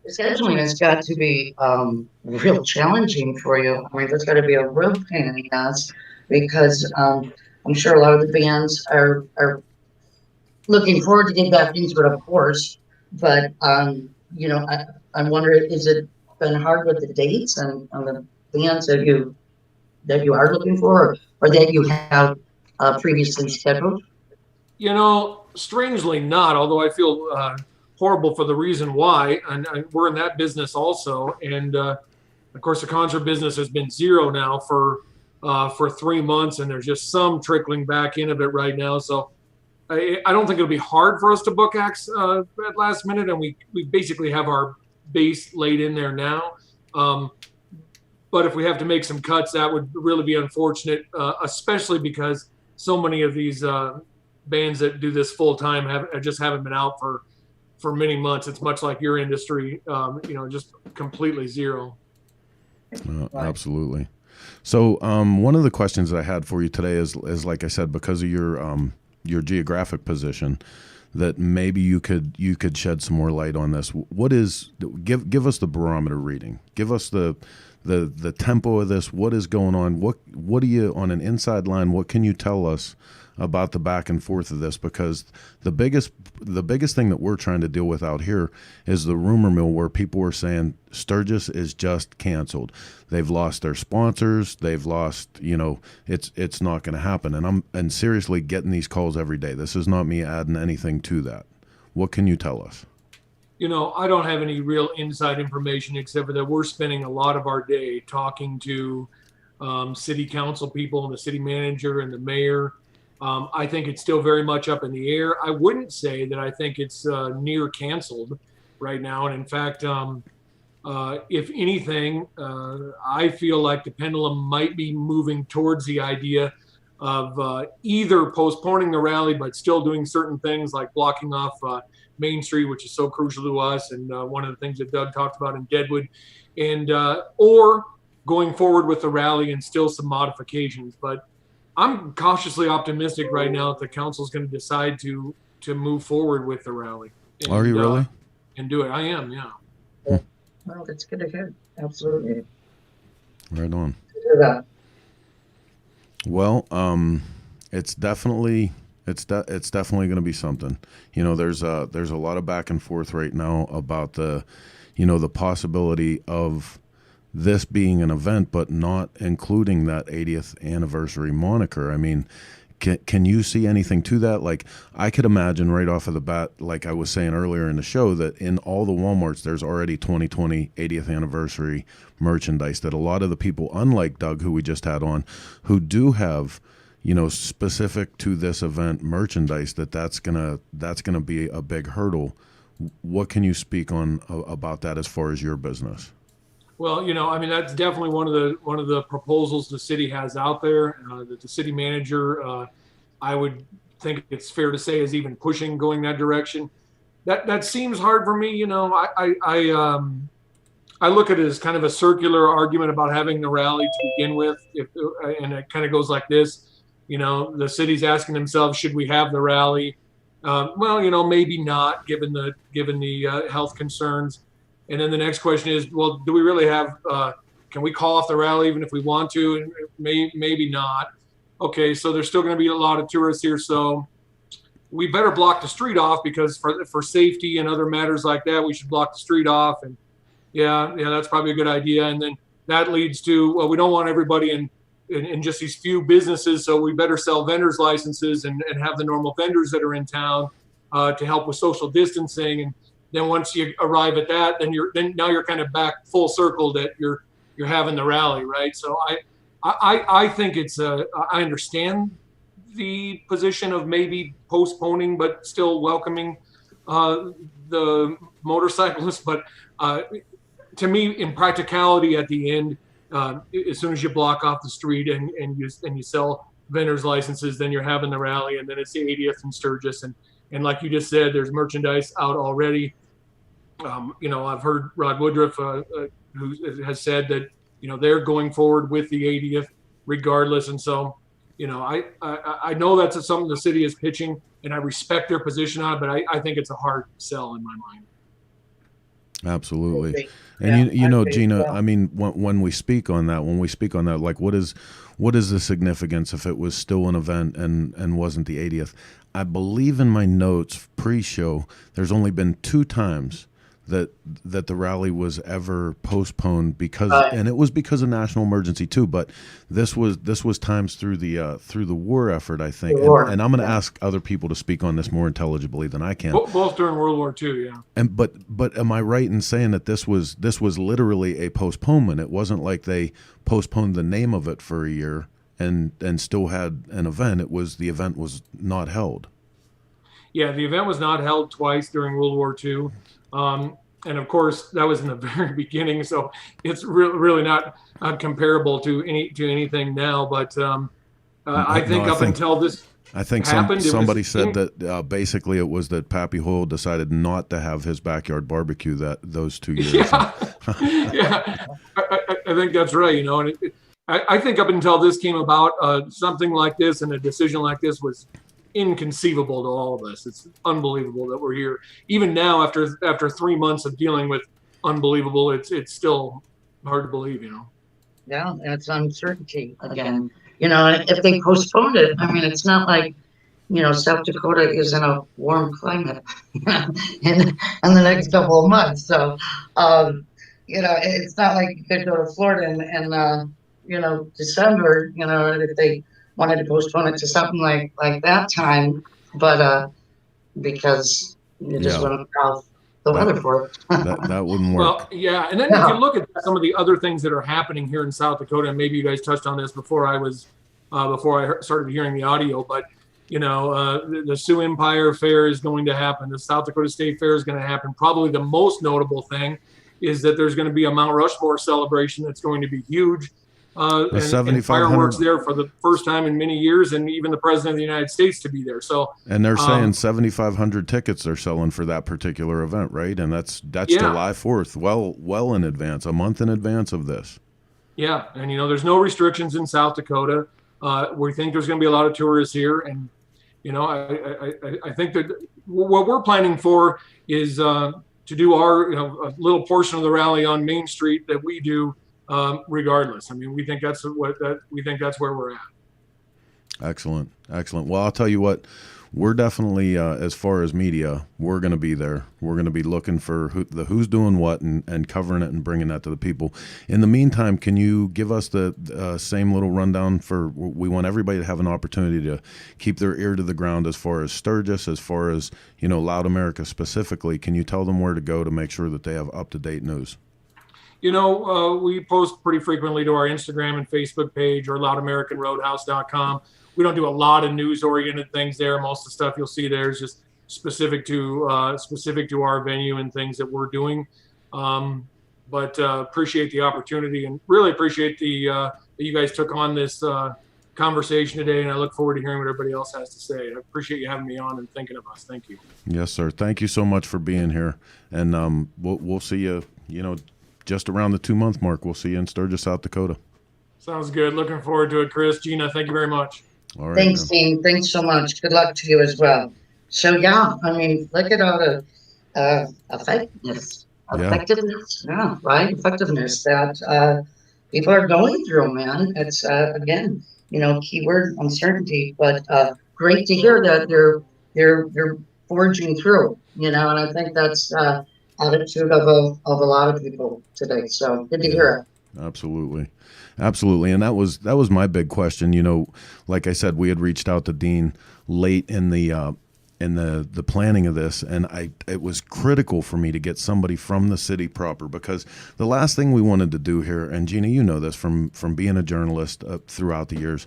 Scheduling has got to be real challenging for you. I mean, there's got to be a real pain in the ass because I'm sure a lot of the bands are looking forward to getting back into it, of course. But you know, I'm wondering, is it been hard with the dates and the bands that you are looking for, or that you have previously scheduled? You know, strangely not, although I feel horrible for the reason why. And we're in that business also. And of course, the concert business has been zero now for 3 months, and there's just some trickling back in of it right now. So I don't think it'll be hard for us to book acts at last minute. And we basically have our base laid in there now. But if we have to make some cuts, that would really be unfortunate, especially because so many of these bands that do this full time just haven't been out for many months. It's much like your industry, you know, just completely zero. Absolutely. So one of the questions I had for you today is like I said, because of your geographic position, that maybe you could shed some more light on this. What is give us the barometer reading? Give us the tempo of this. What is going on? What do you, on an inside line, what can you tell us about the back and forth of this? Because the biggest thing that we're trying to deal with out here is the rumor mill, where people are saying Sturgis is just canceled. They've lost their sponsors. They've lost, you know, it's not going to happen. And I'm seriously getting these calls every day. This is not me adding anything to that. What can you tell us? You know, I don't have any real inside information except for that we're spending a lot of our day talking to city council people and the city manager and the mayor. I think it's still very much up in the air. I wouldn't say that I think it's near canceled right now. And in fact, if anything, I feel like the pendulum might be moving towards the idea of either postponing the rally, but still doing certain things like blocking off Main Street, which is so crucial to us. And one of the things that Doug talked about in Deadwood, and or going forward with the rally and still some modifications. But I'm cautiously optimistic right now that the council is going to decide to move forward with the rally. And, are you really? And do it. I am, yeah. Well, that's good to hear. Absolutely. Right on. Yeah. Well, it's definitely going to be something. You know, there's a lot of back and forth right now about the possibility of this being an event, but not including that 80th anniversary moniker. I mean, can you see anything to that? Like, I could imagine right off of the bat, like I was saying earlier in the show, that in all the Walmarts, there's already 2020 80th anniversary merchandise, that a lot of the people, unlike Doug, who we just had on, who do have, you know, specific to this event merchandise, that's gonna be a big hurdle. What can you speak on about that as far as your business? Well, you know, I mean, that's definitely one of the proposals the city has out there. That the city manager, I would think it's fair to say, is even pushing going that direction. That seems hard for me. You know, I look at it as kind of a circular argument about having the rally to begin with. And it kind of goes like this. You know, the city's asking themselves, should we have the rally? Well, you know, maybe not, given the health concerns. And then the next question is, well, do we really have, can we call off the rally even if we want to? And maybe not. Okay, so there's still going to be a lot of tourists here. So we better block the street off, because for safety and other matters like that, we should block the street off. And yeah, that's probably a good idea. And then that leads to, well, we don't want everybody in just these few businesses. So we better sell vendors licenses and have the normal vendors that are in town to help with social distancing. then once you arrive at that, then now you're kind of back full circle that you're having the rally, right? So I think I understand the position of maybe postponing but still welcoming the motorcyclists, but to me, in practicality, at the end, as soon as you block off the street and you sell vendors licenses, then you're having the rally, and then it's the 80th in Sturgis, and like you just said, there's merchandise out already. I've heard Rod Woodruff who has said that they're going forward with the 80th regardless, and so I know that's something the city is pitching, and I respect their position on it, but I think it's a hard sell in my mind. Absolutely. And Gina, I mean, when we speak on that, like what is the significance if it was still an event and wasn't the 80th? I believe in my notes pre-show, there's only been 2 times that the rally was ever postponed and it was because of national emergency too. But this was times through the war effort, I think. And I'm going to ask other people to speak on this more intelligibly than I can. Both during World War II, yeah. And but am I right in saying that this was literally a postponement? It wasn't like they postponed the name of it for a year and still had an event. The event was not held. Yeah, the event was not held twice during World War II. And of course, that was in the very beginning, so it's really not comparable to anything now. But I think until this happened, somebody said that basically it was that Pappy Hoyle decided not to have his backyard barbecue those 2 years. Yeah, yeah, I think that's right. And I think up until this came about, something like this and a decision like this was inconceivable to all of us. It's unbelievable that we're here. Even now, after 3 months of dealing with unbelievable, it's still hard to believe, Yeah, it's uncertainty again. If they postponed it, I mean, it's not like, South Dakota is in a warm climate in the next couple of months. So, it's not like you could go to Florida in December, if they wanted to postpone it to something like that time, but because you just wouldn't have the weather for it. that wouldn't work. Well, yeah, and then if you look at some of the other things that are happening here in South Dakota, and maybe you guys touched on this before I started hearing the audio, but the Sioux Empire Fair is going to happen. The South Dakota State Fair is going to happen. Probably the most notable thing is that there's going to be a Mount Rushmore celebration that's going to be huge. And fireworks there for the first time in many years, and even the President of the United States to be there. So, and they're saying 7,500 tickets they're selling for that particular event, right? And that's July 4th, well in advance, a month in advance of this. Yeah, and there's no restrictions in South Dakota. We think there's going to be a lot of tourists here, and I think that what we're planning for is to do our a little portion of the rally on Main Street that we do. Regardless, I mean, we think that's where we're at. Excellent. Well, I'll tell you what, we're definitely as far as media, we're going to be there. We're going to be looking for who's doing what and covering it and bringing that to the people. In the meantime, can you give us the same little rundown we want everybody to have an opportunity to keep their ear to the ground as far as Sturgis, as far as Loud America specifically. Can you tell them where to go to make sure that they have up-to-date news? We post pretty frequently to our Instagram and Facebook page or loudamericanroadhouse.com. We don't do a lot of news-oriented things there. Most of the stuff you'll see there is just specific to our venue and things that we're doing. But appreciate the opportunity and really appreciate that you guys took on this conversation today, and I look forward to hearing what everybody else has to say. I appreciate you having me on and thinking of us. Thank you. Yes, sir. Thank you so much for being here, and we'll see you. Just around the 2-month mark, we'll see you in Sturgis, South Dakota. Sounds good. Looking forward to it, Chris. Gina, thank you very much. All right. Thanks, Dean. Thanks so much. Good luck to you as well. So, I mean, look at all the effectiveness. Right? Effectiveness that people are going through, man. It's, again, keyword uncertainty, but great to hear that they're forging through, and I think that's attitude of a lot of people today. So good to hear it. Absolutely. And that was my big question. Like I said, we had reached out to Dean late in the the planning of this, and it was critical for me to get somebody from the city proper, because the last thing we wanted to do here, and Gina, you know this from being a journalist throughout the years,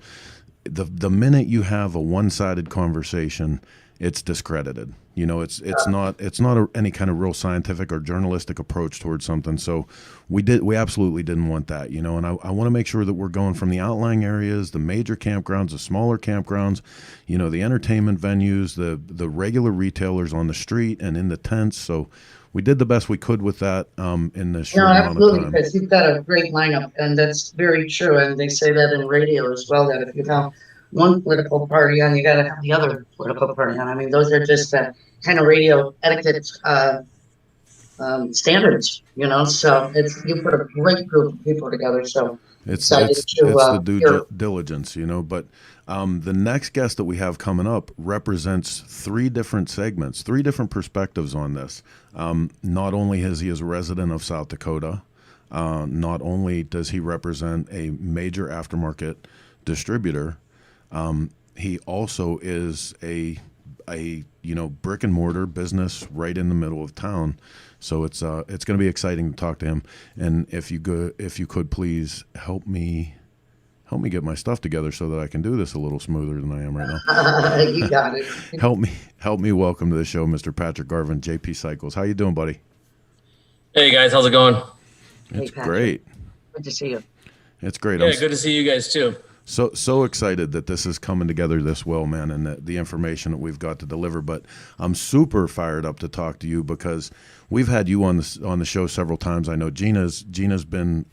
the minute you have a one-sided conversation, it's discredited. You know, it's not any kind of real scientific or journalistic approach towards something. So we absolutely didn't want that, you know, and I want to make sure that we're going from the outlying areas, the major campgrounds, the smaller campgrounds, you know, the entertainment venues, the regular retailers on the street and in the tents. So we did the best we could with that in this short amount of absolutely, time. because you've got a great lineup, and that's very true. And they say that in radio as well, that if you have one political party on, you got to have the other political party on. I mean, those are just kind of radio etiquette standards, you know. So you put a great group of people together. So it's the due diligence, you know. But the next guest that we have coming up represents three different segments, three different perspectives on this. Not only is he a resident of South Dakota, not only does he represent a major aftermarket distributor, he also is a brick and mortar business right in the middle of town. So it's going to be exciting to talk to him. And if you could please help me get my stuff together so that I can do this a little smoother than I am right now. You got it. help me welcome to the show, Mr. Patrick Garvin, JP Cycles. How you doing, buddy? Hey guys, how's it going? It's great. Good to see you. It's great. Yeah, good to see you guys too. So excited that this is coming together this well, man, and the information that we've got to deliver. But I'm super fired up to talk to you because we've had you on the show several times. I know Gina's been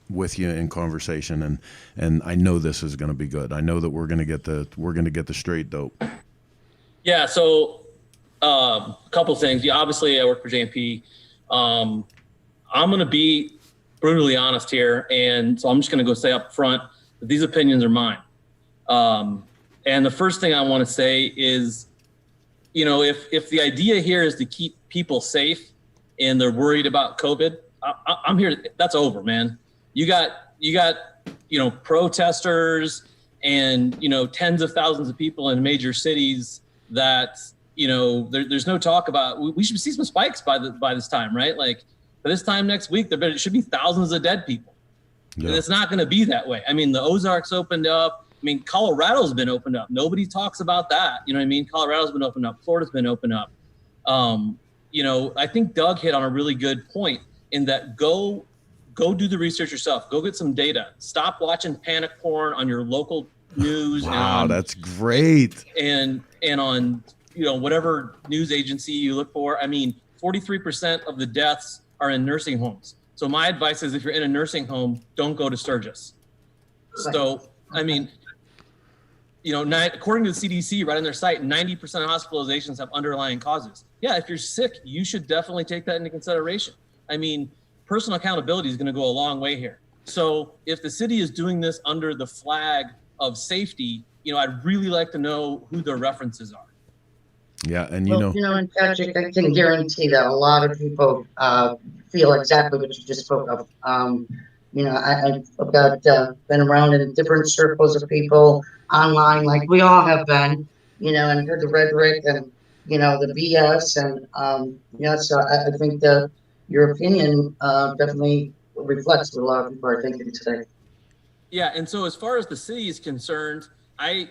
with you in conversation, and I know this is going to be good. I know that we're going to get the straight dope. Yeah. So a couple things. Yeah, obviously I work for JMP. I'm going to be brutally honest here, and so I'm just going to go say up front, these opinions are mine. And the first thing I want to say is, you know, if the idea here is to keep people safe and they're worried about COVID, I'm here. That's over, man. You got, you know, protesters and, you know, tens of thousands of people in major cities that, you know, there's no talk about, we should see some spikes by this time, right? Like by this time next week, there should be thousands of dead people. Yeah. And it's not going to be that way. I mean, the Ozarks opened up. I mean, Colorado's been opened up. Nobody talks about that. You know what I mean? Colorado's been opened up. Florida's been opened up. You know, I think Doug hit on a really good point in that go do the research yourself. Go get some data. Stop watching panic porn on your local news. Wow, that's great. And on, you know, whatever news agency you look for. I mean, 43% of the deaths are in nursing homes. So my advice is if you're in a nursing home, don't go to Sturgis. So, I mean, you know, according to the CDC, right on their site, 90% of hospitalizations have underlying causes. Yeah, if you're sick, you should definitely take that into consideration. I mean, personal accountability is going to go a long way here. So if the city is doing this under the flag of safety, you know, I'd really like to know who their references are. Yeah, and and Patrick, I can guarantee that a lot of people feel exactly what you just spoke of. You know, I've got been around in different circles of people online, like we all have been, you know, and heard the rhetoric and, you know, the BS. And, yeah, so I think that your opinion definitely reflects what a lot of people are thinking today. Yeah, and so as far as the city is concerned, I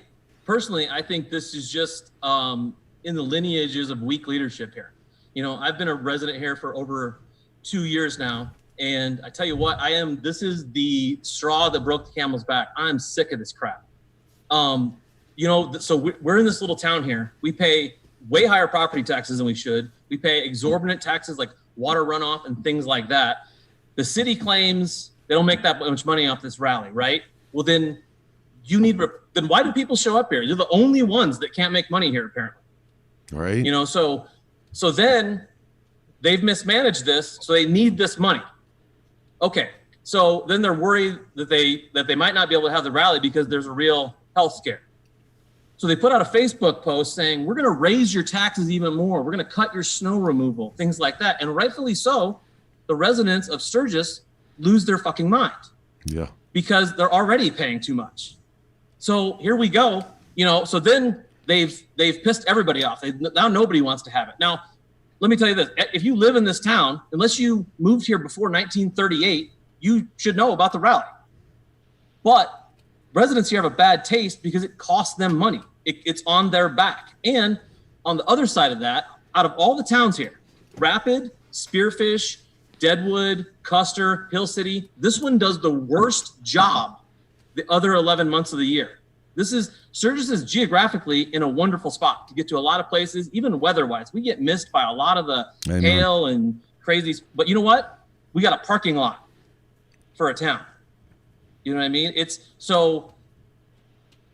think this is just in the lineages of weak leadership here. You know, I've been a resident here for over 2 years now. And I tell you what, this is the straw that broke the camel's back. I'm sick of this crap. You know, so we're in this little town here. We pay way higher property taxes than we should. We pay exorbitant taxes like water runoff and things like that. The city claims they don't make that much money off this rally, right? Well, then then why do people show up here? You're the only ones that can't make money here, apparently. Right. You know, so then they've mismanaged this, so they need this money. Okay, so then they're worried that they might not be able to have the rally because there's a real health scare. So they put out a Facebook post saying, we're going to raise your taxes even more. We're going to cut your snow removal, things like that. And rightfully so, the residents of Sturgis lose their fucking mind. Yeah. Because they're already paying too much. So here we go. You know, so then they've pissed everybody off. Now nobody wants to have it. Now, let me tell you this. If you live in this town, unless you moved here before 1938, you should know about the rally. But residents here have a bad taste because it costs them money. It's on their back. And on the other side of that, out of all the towns here, Rapid, Spearfish, Deadwood, Custer, Hill City, this one does the worst job the other 11 months of the year. Sturgis is geographically in a wonderful spot to get to a lot of places, even weather-wise. We get missed by a lot of the hail and crazy, but you know what? We got a parking lot for a town. You know what I mean? So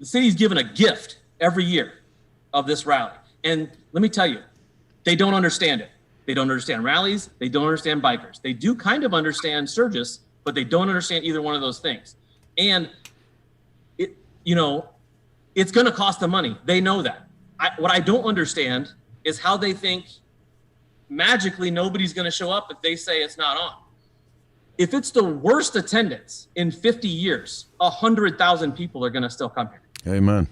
the city's given a gift every year of this rally. And let me tell you, they don't understand it. They don't understand rallies. They don't understand bikers. They do kind of understand Sturgis, but they don't understand either one of those things. And it's going to cost them money. They know that. What I don't understand is how they think magically nobody's going to show up if they say it's not on. If it's the worst attendance in 50 years, 100,000 people are going to still come here. Amen.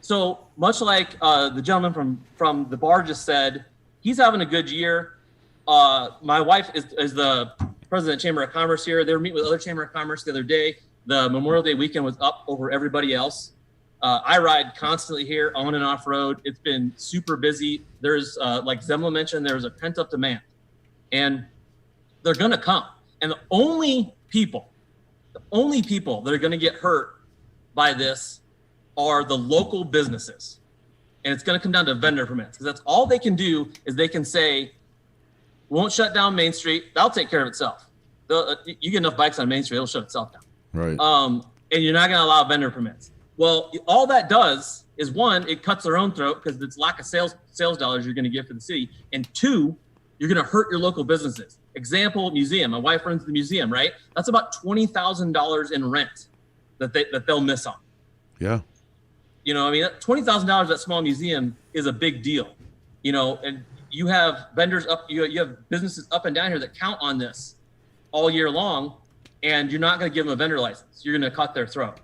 So much like the gentleman from the bar just said, he's having a good year. My wife is the president of Chamber of Commerce here. They were meeting with other Chamber of Commerce the other day. The Memorial Day weekend was up over everybody else. I ride constantly here on and off road. It's been super busy. There's, like Zelma mentioned, there's a pent up demand. And they're going to come. And the only people that are going to get hurt by this are the local businesses. And it's going to come down to vendor permits, because that's all they can do is they can say, won't shut down Main Street. That'll take care of itself. You get enough bikes on Main Street, it'll shut itself down. Right. And you're not going to allow vendor permits. Well, all that does is, one, it cuts their own throat because it's lack of sales dollars you're going to give to the city. And two, you're going to hurt your local businesses. Example, museum. My wife runs the museum, right? That's about $20,000 in rent that they'll miss on. Yeah. You know, I mean, $20,000 that small museum is a big deal. You know, and you have vendors you have businesses up and down here that count on this all year long, and you're not going to give them a vendor license. You're going to cut their throat.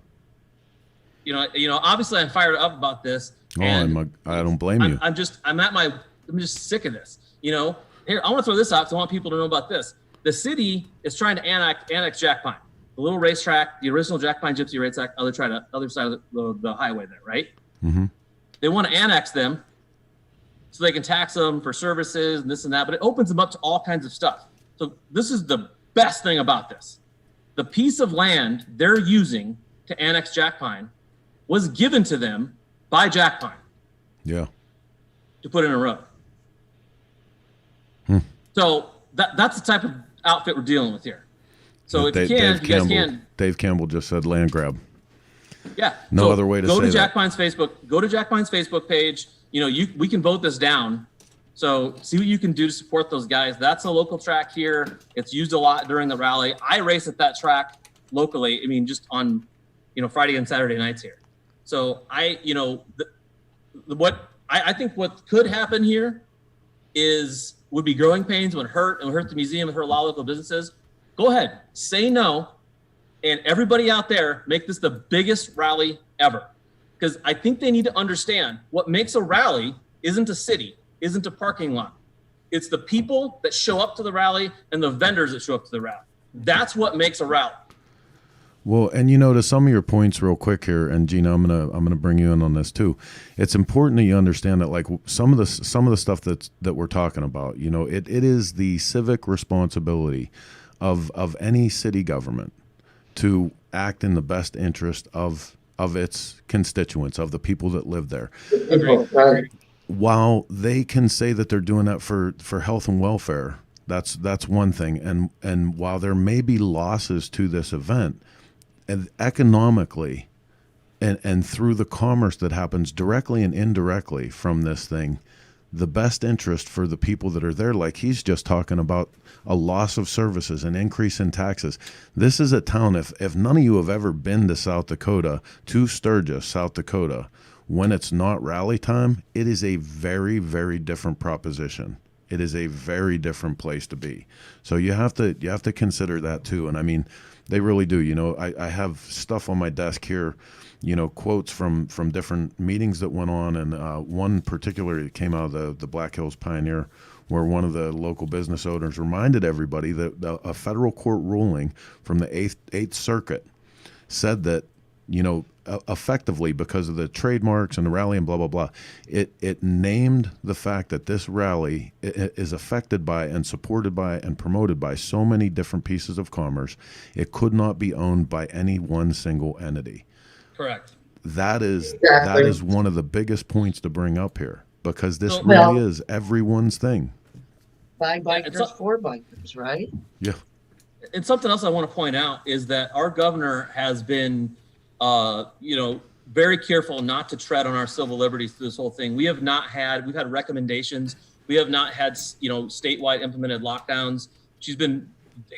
You know, obviously I'm fired up about this. I don't blame you. I'm just sick of this. You know, here, I want to throw this out because I want people to know about this. The city is trying to annex Jack Pine, the little racetrack, the original Jack Pine Gypsy racetrack, other side of the highway there, right? Mm-hmm. They want to annex them so they can tax them for services and this and that, but it opens them up to all kinds of stuff. So this is the best thing about this. The piece of land they're using to annex Jack Pine was given to them by Jack Pine. Yeah. To put in a road. So that's the type of outfit we're dealing with here. So if you can, Dave Campbell just said land grab. Yeah. No other way to say that. Go to Jack Pine's Facebook page. You know, we can vote this down. So see what you can do to support those guys. That's a local track here. It's used a lot during the rally. I race at that track locally. I mean, just on, Friday and Saturday nights here. So I think what could happen here would be growing pains, would hurt the museum, would hurt a lot of local businesses. Go ahead, say no, and everybody out there, make this the biggest rally ever. Because I think they need to understand what makes a rally isn't a city, isn't a parking lot. It's the people that show up to the rally and the vendors that show up to the rally. That's what makes a rally. Well, and to some of your points real quick here, and Gina, I'm gonna bring you in on this too. It's important that you understand that, like, some of the stuff that we're talking about, it is the civic responsibility of any city government to act in the best interest of its constituents, of the people that live there. Agreed. While they can say that they're doing that for health and welfare, that's one thing. And while there may be losses to this event, and economically and through the commerce that happens directly and indirectly from this thing, the best interest for the people that are there, like he's just talking about, a loss of services, an increase in taxes. This is a town, if none of you have ever been to South Dakota, to Sturgis, South Dakota, when it's not rally time, it is a very, very different proposition It is a very different place to be. So you have to consider that too. And I mean, they really do. You know, I have stuff on my desk here, you know, quotes from different meetings that went on, and one particularly came out of the Black Hills Pioneer, where one of the local business owners reminded everybody that a federal court ruling from the Eighth Circuit said that, you know, effectively, because of the trademarks and the rally and blah blah blah, it named the fact that this rally is affected by and supported by and promoted by so many different pieces of commerce, it could not be owned by any one single entity. Correct. That is Exactly. that is one of the biggest points to bring up here, because this Well- really is everyone's thing. By it's bikers, not- for bikers, right? Yeah. And something else I want to point out is that our governor has been, you know, very careful not to tread on our civil liberties through this whole thing. We've had recommendations. We have not had, you know, statewide implemented lockdowns. She's been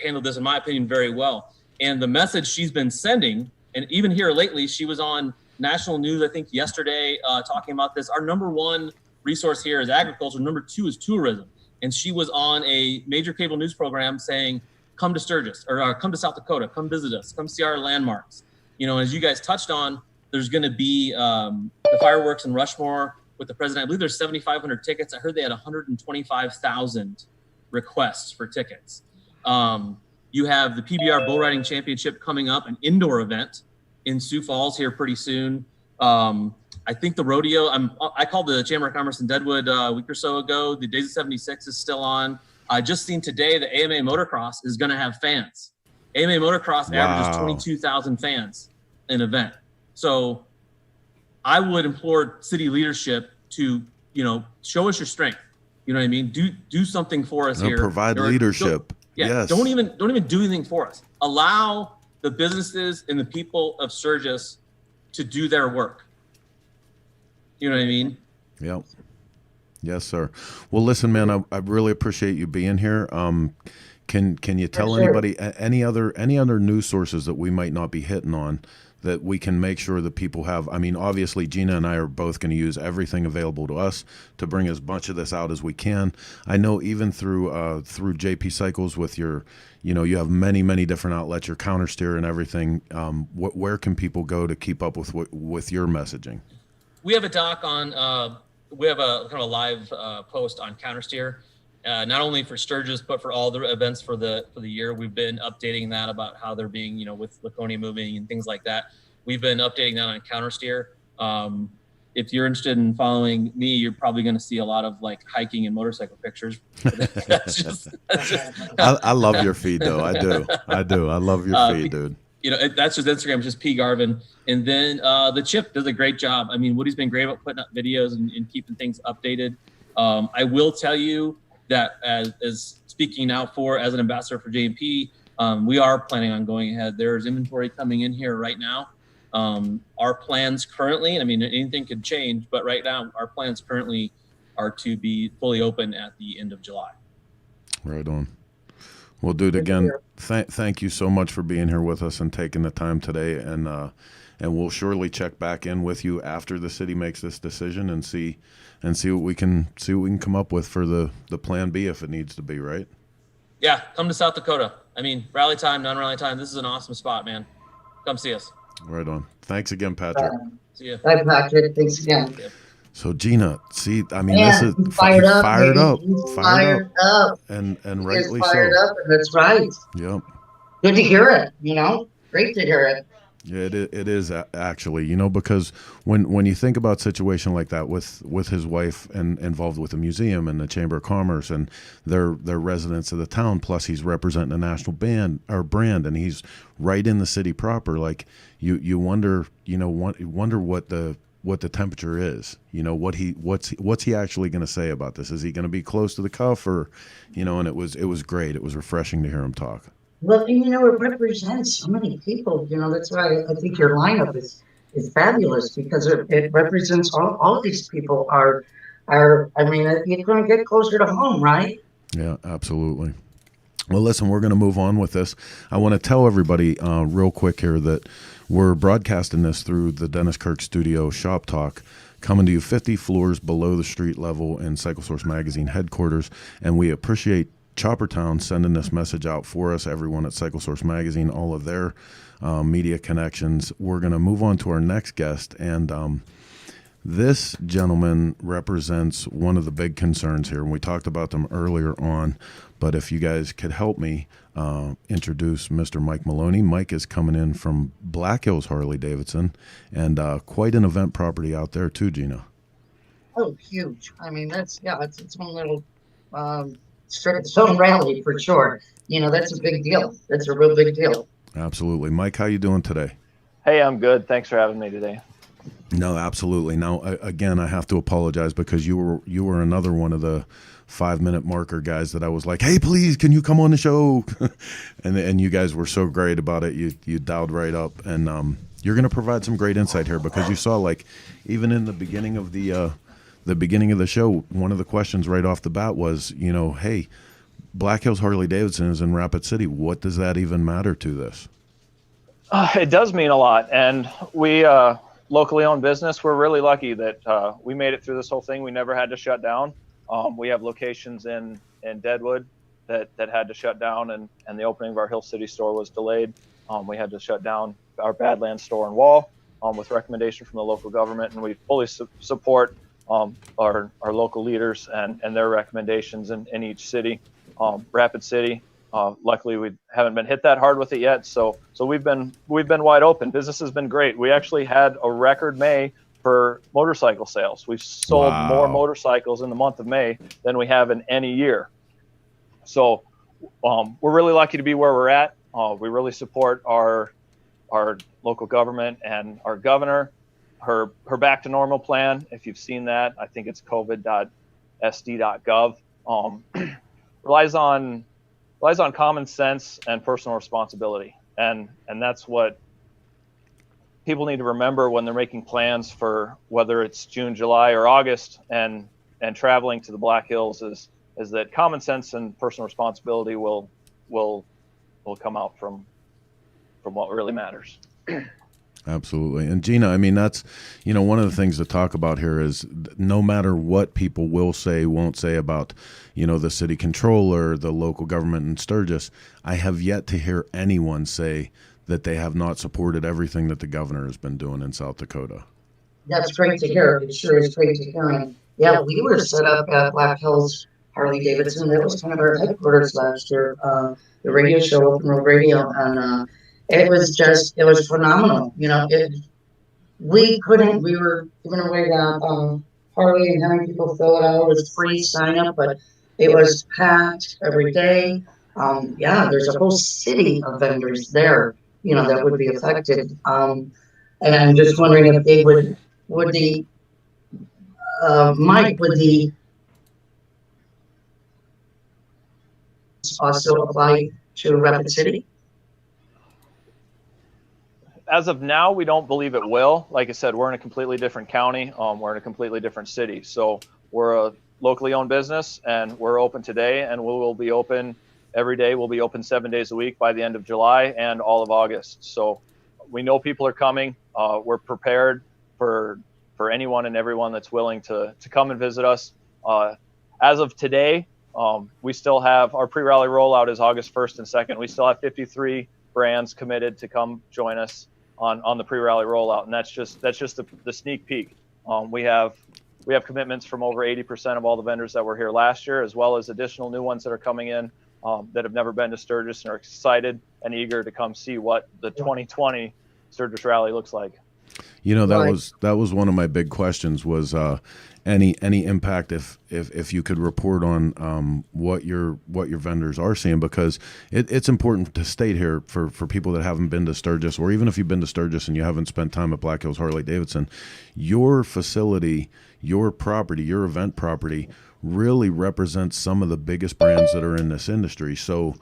handled this, in my opinion, very well. And the message she's been sending, and even here lately, she was on national news, I think yesterday, talking about this. Our number one resource here is agriculture. Number two is tourism. And she was on a major cable news program saying, come to Sturgis, or come to South Dakota, come visit us, come see our landmarks. You know, as you guys touched on, there's going to be the fireworks in Rushmore with the president. I believe there's 7,500 tickets. I heard they had 125,000 requests for tickets. You have the PBR Bull Riding Championship coming up, an indoor event in Sioux Falls here pretty soon. I think the rodeo, I called the Chamber of Commerce in Deadwood a week or so ago. The Days of 76 is still on. I just seen today that AMA Motocross is going to have fans. AMA Motocross averages 22,000 fans an event. So I would implore city leadership to, you know, show us your strength. You know what I mean? Do something for us here. Provide leadership. Yes. Don't even do anything for us. Allow the businesses and the people of Sturgis to do their work. You know what I mean? Yep. Yes, sir. Well, listen, man, I really appreciate you being here. Can you tell sure. anybody any other news sources that we might not be hitting on that we can make sure that people have? I mean, obviously, Gina and I are both going to use everything available to us to bring as much of this out as we can. I know even through JP Cycles with your, you know, you have many different outlets, your counter steer and everything. Where can people go to keep up with your messaging? We have a doc on. We have a kind of a live post on countersteer, not only for Sturgis but for all the events for the year. We've been updating that about how they're being, you know, with Laconia moving and things like that. We've been updating that on countersteer. If you're interested in following me, you're probably going to see a lot of like hiking and motorcycle pictures. that's just I love your feed though. I do. I love your feed, dude. You know, that's just Instagram, just P Garvin. And then the Chip does a great job. I mean, Woody's been great about putting up videos and keeping things updated. I will tell you that as speaking out as an ambassador for JMP, we are planning on going ahead. There's inventory coming in here right now. Our plans currently, I mean, anything could change, but right now our plans currently are to be fully open at the end of July. Right on. Well, dude, again, thank you so much for being here with us and taking the time today. And we'll surely check back in with you after the city makes this decision and see what we can come up with for the plan B if it needs to be, right? Yeah, come to South Dakota. I mean, rally time, non-rally time. This is an awesome spot, man. Come see us. Right on. Thanks again, Patrick. See you. Bye, Patrick. Thanks again. So Gina, see, I mean, Yeah, this is he's fired up. fired up, He's fired up. and He is rightly fired so. up, and that's right. Yep. Good to hear it. You know, great to hear it. Yeah, it is actually, you know, because when you think about a situation like that with his wife and involved with the museum and the Chamber of Commerce and they're residents of the town, plus he's representing a national brand, and he's right in the city proper. Like you wonder, you know, wonder what the temperature is, you know, what's he actually going to say about this? Is he going to be close to the cuff, or, you know? And it was great. It was refreshing to hear him talk. Well, and, you know, it represents so many people. You know, that's why I think your lineup is fabulous, because it represents all these people are. I mean, you're going to get closer to home, right? Yeah, absolutely. Well, listen, we're going to move on with this. I want to tell everybody real quick here that we're broadcasting this through the Dennis Kirk Studio Shop Talk coming to you 50 floors below the street level in Cycle Source Magazine headquarters. And we appreciate Choppertown sending this message out for us, everyone at Cycle Source Magazine, all of their media connections. We're going to move on to our next guest, and this gentleman represents one of the big concerns here, and we talked about them earlier on, but if you guys could help me introduce Mr. Mike Maloney. Mike is coming in from Black Hills Harley-Davidson, and quite an event property out there too, Gina. Oh, huge. I mean, that's, yeah, it's its own little its own rally for sure. You know, that's a big deal. That's a real big deal. Absolutely. Mike, how you doing today? Hey, I'm good. Thanks for having me today. No, absolutely. Now, again, I have to apologize because you were another one of the 5-minute marker guys that I was like, hey, please, can you come on the show? and you guys were so great about it. You dialed right up, and you're going to provide some great insight here because you saw, like, even in the beginning of the show, one of the questions right off the bat was, you know, hey, Black Hills Harley-Davidson is in Rapid City. What does that even matter to this? It does mean a lot, and we locally owned business. We're really lucky that we made it through this whole thing. We never had to shut down. We have locations in Deadwood that had to shut down, and the opening of our Hill City store was delayed. We had to shut down our Badlands store and Wall with recommendation from the local government, and we fully support our local leaders and their recommendations in each city. Rapid City, luckily we haven't been hit that hard with it yet, so we've been wide open. Business has been great. We actually had a record May for motorcycle sales. We've sold more motorcycles in the month of May than we have in any year. So we're really lucky to be where we're at. We really support our local government and our governor. Her back to normal plan, if you've seen that, I think it's covid.sd.gov, relies on common sense and personal responsibility. And that's what people need to remember when they're making plans for whether it's June, July, or August and traveling to the Black Hills is that common sense and personal responsibility will come out from what really matters. Absolutely. And Gina, I mean, that's, you know, one of the things to talk about here is no matter what people will say, won't say about, you know, the city controller, the local government in Sturgis, I have yet to hear anyone say that they have not supported everything that the governor has been doing in South Dakota. That's great to hear. It sure is great to hear. And yeah, we were set up at Black Hills Harley-Davidson. That was kind of our headquarters last year. The radio show, Open Road Radio, and it was phenomenal. You know, we were giving away that Harley and having people fill it out. It was free sign up, but it was packed every day. Yeah, there's a whole city of vendors there, you know, that would be affected. And I'm just wondering if they would the Mike, would the also apply to Rapid City? As of now, we don't believe it will. Like I said, we're in a completely different county. We're in a completely different city. So we're a locally owned business, and we're open today, and we will be open every day. We'll be open 7 days a week by the end of July and all of August. So we know people are coming. We're prepared for anyone and everyone that's willing to come and visit us. As of today, we still have our pre-rally rollout is August 1st and 2nd. We still have 53 brands committed to come join us on the pre-rally rollout, and that's just the sneak peek. We have commitments from over 80% of all the vendors that were here last year, as well as additional new ones that are coming in that have never been to Sturgis and are excited and eager to come see what the 2020 Sturgis Rally looks like. You know, that was one of my big questions was any impact if you could report on what your vendors are seeing, because it's important to state here for people that haven't been to Sturgis, or even if you've been to Sturgis and you haven't spent time at Black Hills Harley-Davidson, your facility, your property, your event property really represents some of the biggest brands that are in this industry. So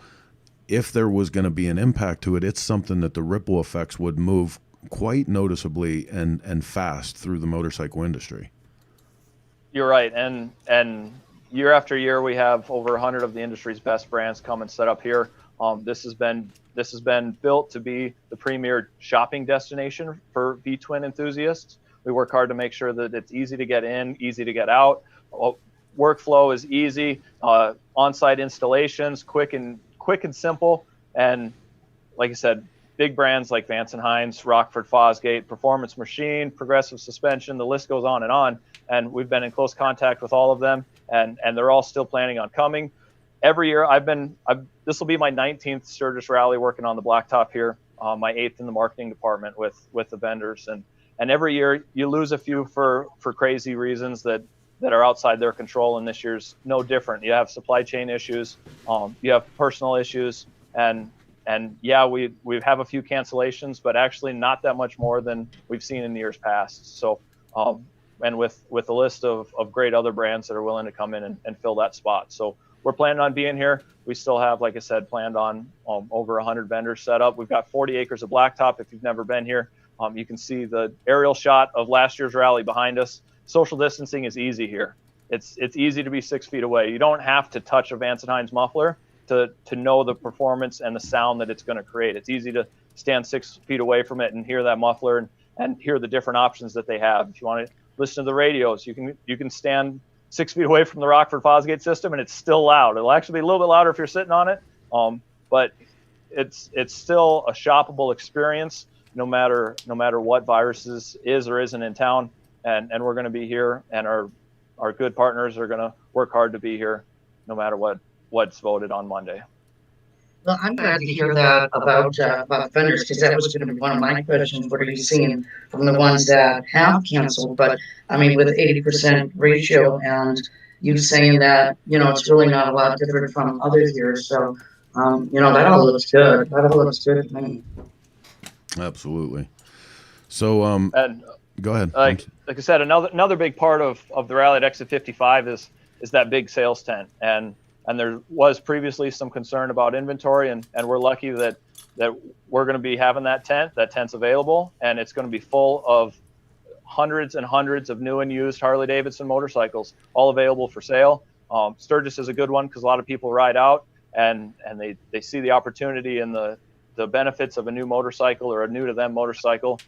if there was going to be an impact to it, it's something that the ripple effects would move quite noticeably and fast through the motorcycle industry. You're right, and year after year we have over 100 of the industry's best brands come and set up here. This has been built to be the premier shopping destination for V-twin enthusiasts. We work hard to make sure that it's easy to get in, easy to get out. Workflow is easy. On-site installations, quick and simple. And like I said, big brands like Vance and Hines, Rockford Fosgate, Performance Machine, Progressive Suspension, the list goes on. And we've been in close contact with all of them, and they're all still planning on coming. Every year this will be my 19th Sturgis Rally working on the blacktop here, my 8th in the marketing department with the vendors. And every year you lose a few for crazy reasons that are outside their control, and this year's no different. You have supply chain issues, you have personal issues, and yeah, we have a few cancellations, but actually not that much more than we've seen in the years past. So, and with a list of great other brands that are willing to come in and fill that spot. So we're planning on being here. We still have, like I said, planned on over 100 vendors set up. We've got 40 acres of blacktop. If you've never been here, you can see the aerial shot of last year's rally behind us. Social distancing is easy here. It's easy to be 6 feet away. You don't have to touch a Vance & Hines muffler to know the performance and the sound that it's going to create. It's easy to stand 6 feet away from it and hear that muffler and hear the different options that they have. If you want to listen to the radios, you can stand 6 feet away from the Rockford Fosgate system and it's still loud. It'll actually be a little bit louder if you're sitting on it, but it's still a shoppable experience no matter what viruses is or isn't in town. And we're going to be here, and our good partners are going to work hard to be here no matter what's voted on Monday. Well, I'm glad to hear that about vendors, because that was going to be one of my questions. What are you seeing from the ones that have canceled? But I mean, with 80% ratio, and you saying that, it's really not a lot different from other years. So, that all looks good. That all looks good to me. Absolutely. So, and go ahead. Like I said, another big part of the rally at Exit 55 is that big sales tent, and there was previously some concern about inventory, and we're lucky that we're going to be having that tent. That tent's available, and it's going to be full of hundreds and hundreds of new and used Harley-Davidson motorcycles, all available for sale. Sturgis is a good one because a lot of people ride out and they see the opportunity and the benefits of a new motorcycle or a new to them motorcycle.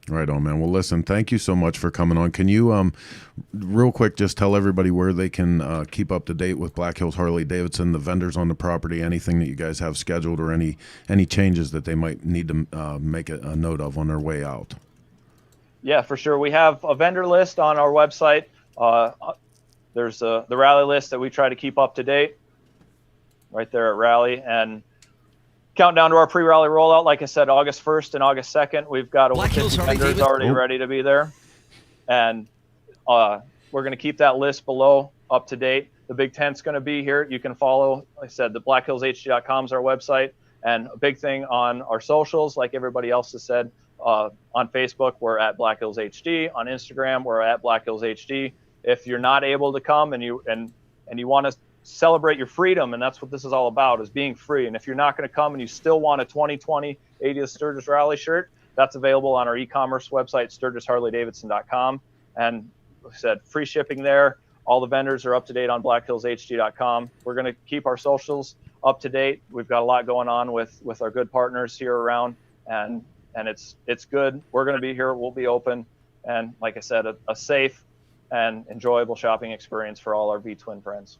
Right on, man. Well, listen, thank you so much for coming on. Can you, real quick, just tell everybody where they can keep up to date with Black Hills Harley-Davidson, the vendors on the property, anything that you guys have scheduled, or any changes that they might need to make a note of on their way out? Yeah, for sure. We have a vendor list on our website. There's the rally list that we try to keep up to date right there at Rally, and countdown to our pre-rally rollout. Like I said, August 1st and August 2nd, we've got over 50 vendors already ready to be there. And we're going to keep that list below up to date. The big tent's going to be here. You can follow, like I said, the blackhillshd.com is our website. And a big thing on our socials, like everybody else has said, on Facebook, we're at Black Hills HD. On Instagram, we're at Black Hills HD. If you're not able to come and you want to celebrate your freedom, and that's what this is all about, is being free. And if you're not going to come and you still want a 2020 80th Sturgis Rally shirt, that's available on our e-commerce website, sturgisharleydavidson.com. And like I said, free shipping there. All the vendors are up to date on blackhillshd.com. We're going to keep our socials up to date. We've got a lot going on with our good partners here around, and it's good. We're going to be here. We'll be open. And like I said, a safe and enjoyable shopping experience for all our V-Twin friends.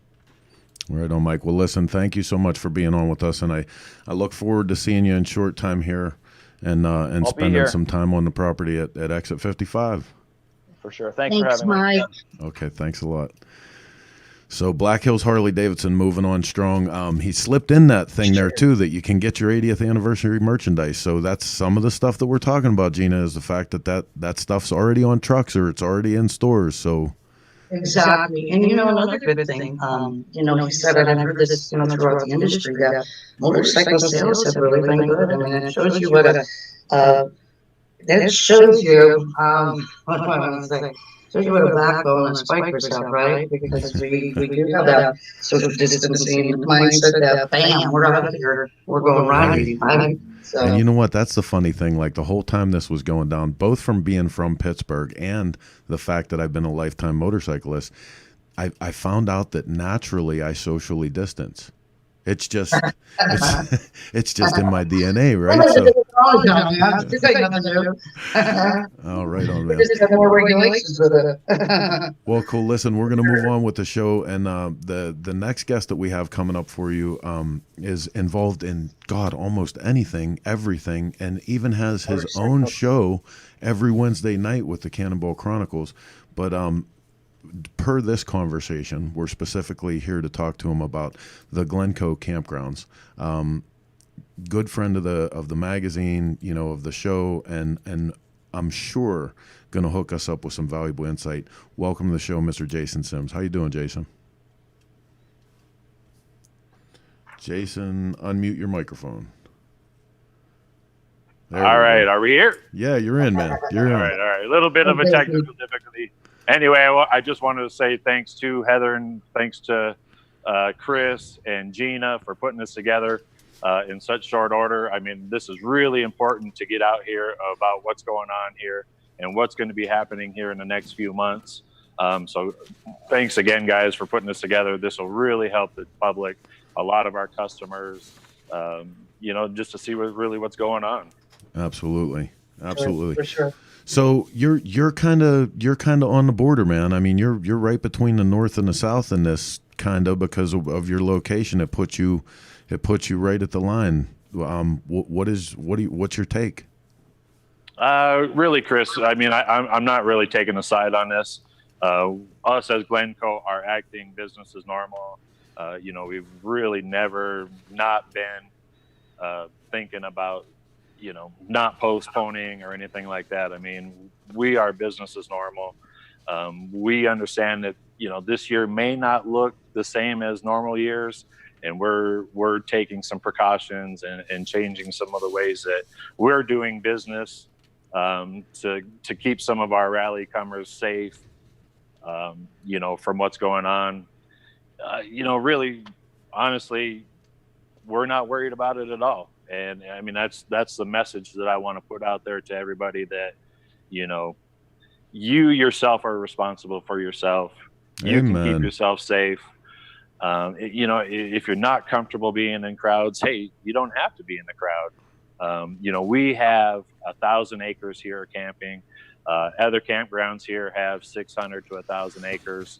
Right on, Mike. Well, listen, thank you so much for being on with us, and I look forward to seeing you in short time here and spending some time on the property at Exit 55. For sure. Thanks for having Mike. me. Okay, thanks a lot. So Black Hills Harley-Davidson moving on strong. He slipped in that thing there too, that you can get your 80th anniversary merchandise. So that's some of the stuff that we're talking about, Gina, is the fact that stuff's already on trucks or it's already in stores. So Exactly. And another good thing, he said it, and I've heard this, throughout the industry, that motorcycle sales have really been good. I mean, it shows you what do I want to say? especially with a backbone and spike stuff, right? Because we do have that social distancing mindset that bam, we're out of here, we're going riding, right? So, And you know what? That's the funny thing. Like the whole time this was going down, both from being from Pittsburgh and the fact that I've been a lifetime motorcyclist, I found out that naturally I socially distance. It's just it's just in my DNA, right? So, all right on, man. More regulations with it. Well, cool. Listen, we're going to move on with the show, and the next guest that we have coming up for you is involved in almost anything, everything, and even has his own show every Wednesday night with the Cannonball Chronicles. But per this conversation, we're specifically here to talk to him about the Glencoe campgrounds. Good friend of the magazine, of the show, and I'm sure going to hook us up with some valuable insight. Welcome to the show, Mr. Jason Sims. How you doing, Jason? Jason, unmute your microphone. All right, are we here? Yeah, you're in, man. You're in. All right. A little bit of a technical difficulty. Anyway, I just wanted to say thanks to Heather and thanks to Chris and Gina for putting this together in such short order. I mean, this is really important to get out here about what's going on here and what's going to be happening here in the next few months. So thanks again, guys, for putting this together. This will really help the public, a lot of our customers, just to see what's going on. Absolutely. For sure. So you're kind of on the border, man. I mean, you're right between the north and the south in this because of your location. It puts you right at the line. What's your take? Really, Chris. I mean, I'm not really taking a side on this. Us as Glencoe are acting business as normal. We've really never not been thinking about not postponing or anything like that. I mean, we are business as normal. We understand that, this year may not look the same as normal years, and we're taking some precautions and changing some of the ways that we're doing business to keep some of our rally comers safe, from what's going on. Really, honestly, we're not worried about it at all. And I mean, that's the message that I want to put out there to everybody, that, you yourself are responsible for yourself. You Amen. Can keep yourself safe. If you're not comfortable being in crowds, hey, you don't have to be in the crowd. We have 1,000 acres here camping. Other campgrounds here have 600 to 1,000 acres.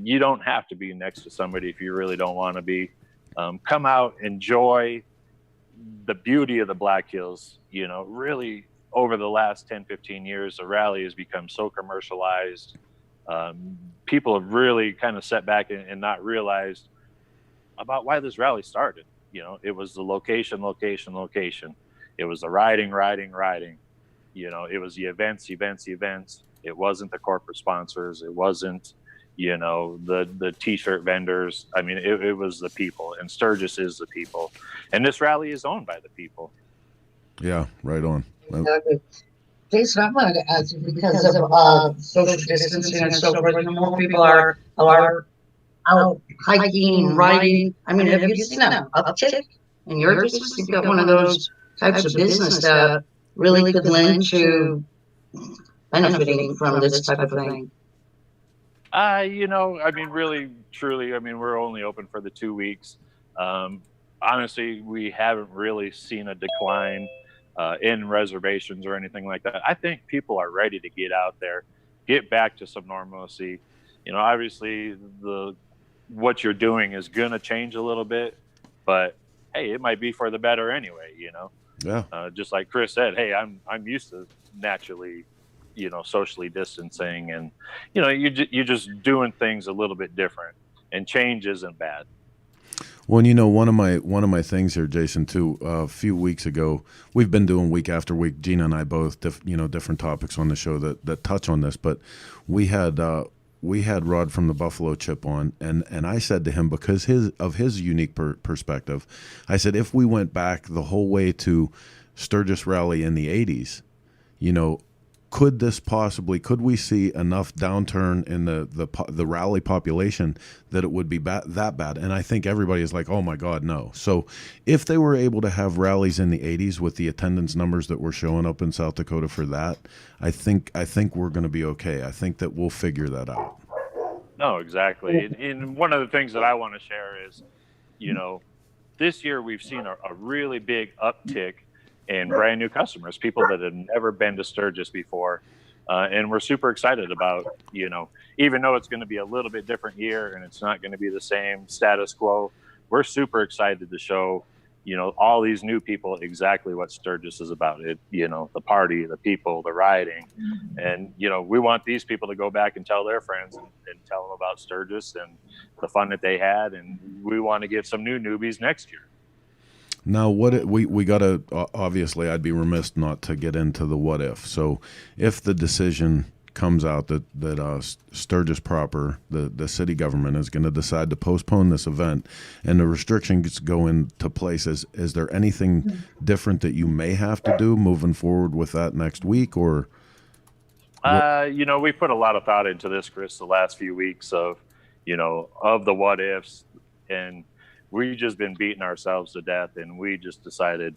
You don't have to be next to somebody if you really don't want to be. Come out, enjoy the beauty of the Black Hills. Really over the last 10, 15 years, the rally has become so commercialized. People have really kind of sat back and not realized about why this rally started. It was the location. It was the riding. It was the events. It wasn't the corporate sponsors. It wasn't, the t-shirt vendors. I mean, it was the people, and Sturgis is the people, and this rally is owned by the people. Yeah, right on. Exactly. Jason, I wanted to ask you, because of social distancing and so forth, more people are out hiking, riding. I mean, have you seen an uptick in your business? You've got one of those types of business that really could lend to benefiting from this type of thing. I mean, really, truly, I mean, we're only open for the 2 weeks. Honestly, we haven't really seen a decline in reservations or anything like that. I think people are ready to get out there, get back to some normalcy. Obviously what you're doing is going to change a little bit, but hey, it might be for the better anyway, Yeah. Just like Chris said, hey, I'm used to naturally, socially distancing, and, you're just doing things a little bit different, and change isn't bad. Well, one of my things here, Jason, too. A few weeks ago, we've been doing week after week. Gina and I both, different topics on the show that touch on this. But we had Rod from the Buffalo Chip on, and I said to him, because of his unique perspective, I said, if we went back the whole way to Sturgis Rally in the '80s, could we see enough downturn in the rally population that it would be that bad? And I think everybody is like, oh my God, no. So if they were able to have rallies in the 80s with the attendance numbers that were showing up in South Dakota for that, I think we're going to be okay. I think that we'll figure that out. No, exactly. And one of the things that I want to share is, this year we've seen a really big uptick in brand new customers, people that have never been to Sturgis before. And we're super excited about, even though it's going to be a little bit different year and it's not going to be the same status quo, we're super excited to show, all these new people exactly what Sturgis is about. The party, the people, the riding. And, we want these people to go back and tell their friends and tell them about Sturgis and the fun that they had. And we want to get some new newbies next year. Now, we got to, obviously, I'd be remiss not to get into the what if. So if the decision comes out that Sturgis proper, the city government is going to decide to postpone this event and the restrictions go into place, is there anything different that you may have to do moving forward with that next week? Or we put a lot of thought into this, Chris, the last few weeks of the what ifs, and we've just been beating ourselves to death, and we just decided,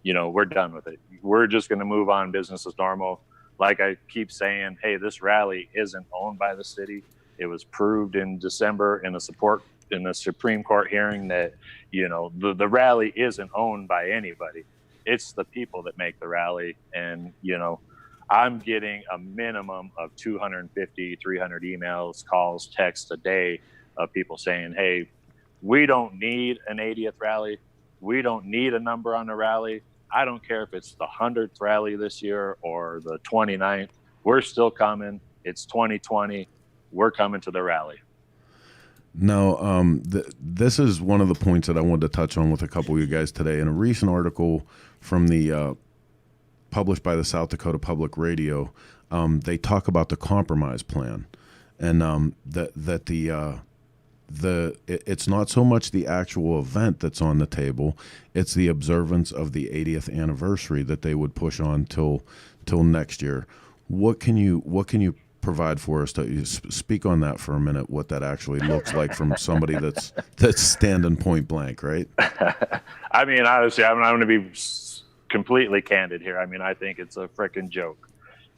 we're done with it. We're just going to move on business as normal. Like I keep saying, hey, this rally isn't owned by the city. It was proved in December in the Supreme Court hearing that, the rally isn't owned by anybody. It's the people that make the rally. And, I'm getting a minimum of 250, 300 emails, calls, texts a day of people saying, hey, we don't need an 80th rally. We don't need a number on the rally. I don't care if it's the 100th rally this year or the 29th. We're still coming. It's 2020. We're coming to the rally. Now, this is one of the points that I wanted to touch on with a couple of you guys today. In a recent article from the published by the South Dakota Public Radio, they talk about the compromise plan, and it's not so much the actual event that's on the table, it's the observance of the 80th anniversary that they would push on till next year. What can you provide for us to speak on that for a minute, what that actually looks like from somebody that's standing point blank, right? I mean, honestly, I'm going to be completely candid here. I mean, I think it's a freaking joke.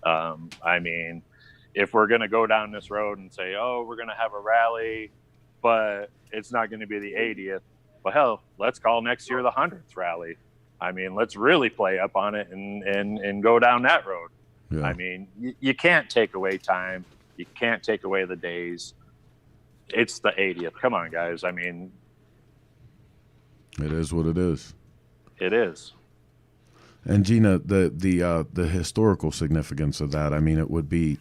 I mean, if we're going to go down this road and say, oh, we're going to have a rally, but it's not going to be the 80th. Well, hell, let's call next year the 100th rally. I mean, let's really play up on it and go down that road. Yeah. I mean, you can't take away time. You can't take away the days. It's the 80th. Come on, guys. I mean, it is what it is. It is. And Gina, the historical significance of that, I mean, it would be,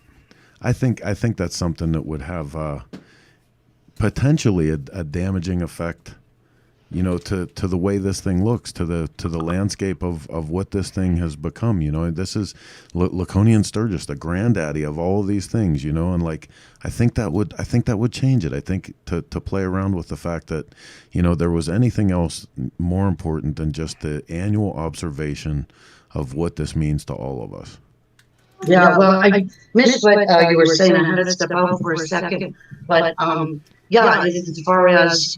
I think that's something that would have potentially a damaging effect, to the way this thing looks, to the landscape of what this thing has become. This is Laconian Sturgis, the granddaddy of all of these things, and like I think that would change it. I think to play around with the fact that there was anything else more important than just the annual observation of what this means to all of us. Yeah, well, I missed what you were saying. I had to step out for a second, but yeah, as far as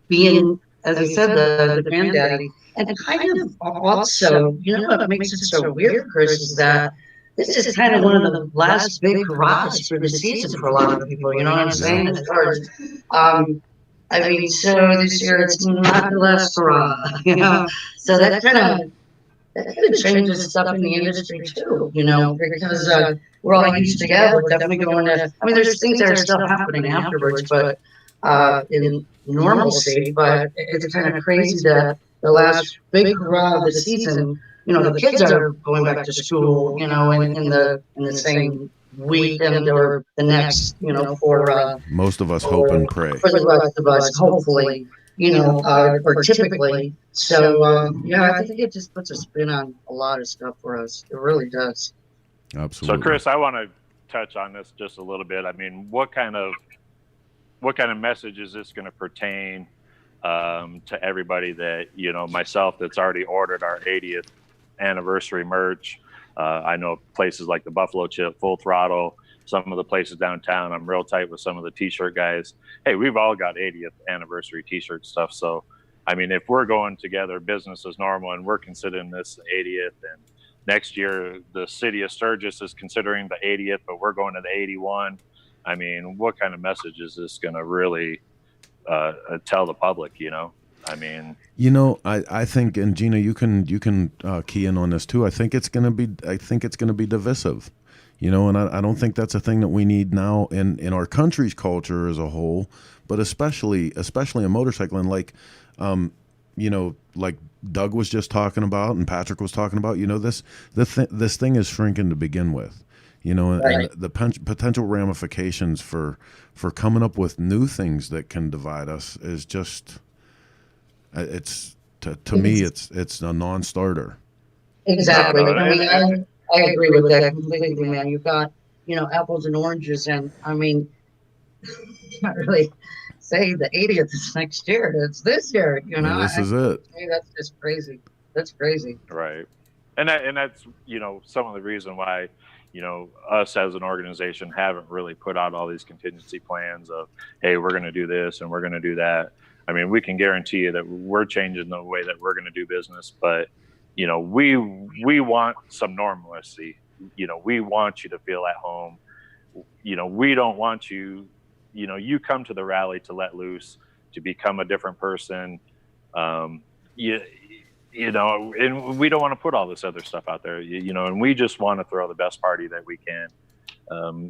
being, as I said, the granddaddy, and kind of also, what makes it so weird, Chris, is that this is kind of one of the last big hurrahs for the season for a lot of people. You know what I'm saying? As far as, I mean, so this year it's not the last hurrah, So that kind of changes stuff in the industry too, because we're all used together. We're definitely going to. I mean, there's things that are still happening afterwards, but in normalcy. But it's kind of crazy that the last big hurrah of the season, the kids are going back to school, in the same weekend or the next, for most of us hope and pray for the rest of us, hopefully. Or typically. So, I think it just puts a spin on a lot of stuff for us. It really does. Absolutely. So, Chris, I want to touch on this just a little bit. I mean, what kind of message is this going to pertain to everybody that, myself that's already ordered our 80th anniversary merch? I know places like the Buffalo Chip, Full Throttle, some of the places downtown. I'm real tight with some of the t-shirt guys. Hey, we've all got 80th anniversary t-shirt stuff. So, I mean, if we're going together, business as normal, and we're considering this the 80th, and next year the city of Sturgis is considering the 80th, but we're going to the 81. I mean, what kind of message is this going to really tell the public, you know? I mean, you know, I think, and Gina, you can key in on this too. I think it's going to be divisive, you know, and I don't think that's a thing that we need now in our country's culture as a whole, but especially in motorcycling, like, you know, like Doug was just talking about and Patrick was talking about, you know, this thing is shrinking to begin with, you know, and the potential ramifications for coming up with new things that can divide us is just, it's to me, it's a non-starter. Exactly. I mean, I agree with that completely, man. You've got, you know, apples and oranges, and I mean, not really say the 80th is next year. It's this year, you know. This is it. Hey, that's just crazy. That's crazy. Right. And that's, you know, some of the reason why, you know, us as an organization haven't really put out all these contingency plans of, hey, we're going to do this and we're going to do that. I mean, we can guarantee you that we're changing the way that we're going to do business, but, you know, we want some normalcy. You know, we want you to feel at home. You know, we don't want you, you know, you come to the rally to let loose, to become a different person. You know, and we don't want to put all this other stuff out there, you know, and we just want to throw the best party that we can.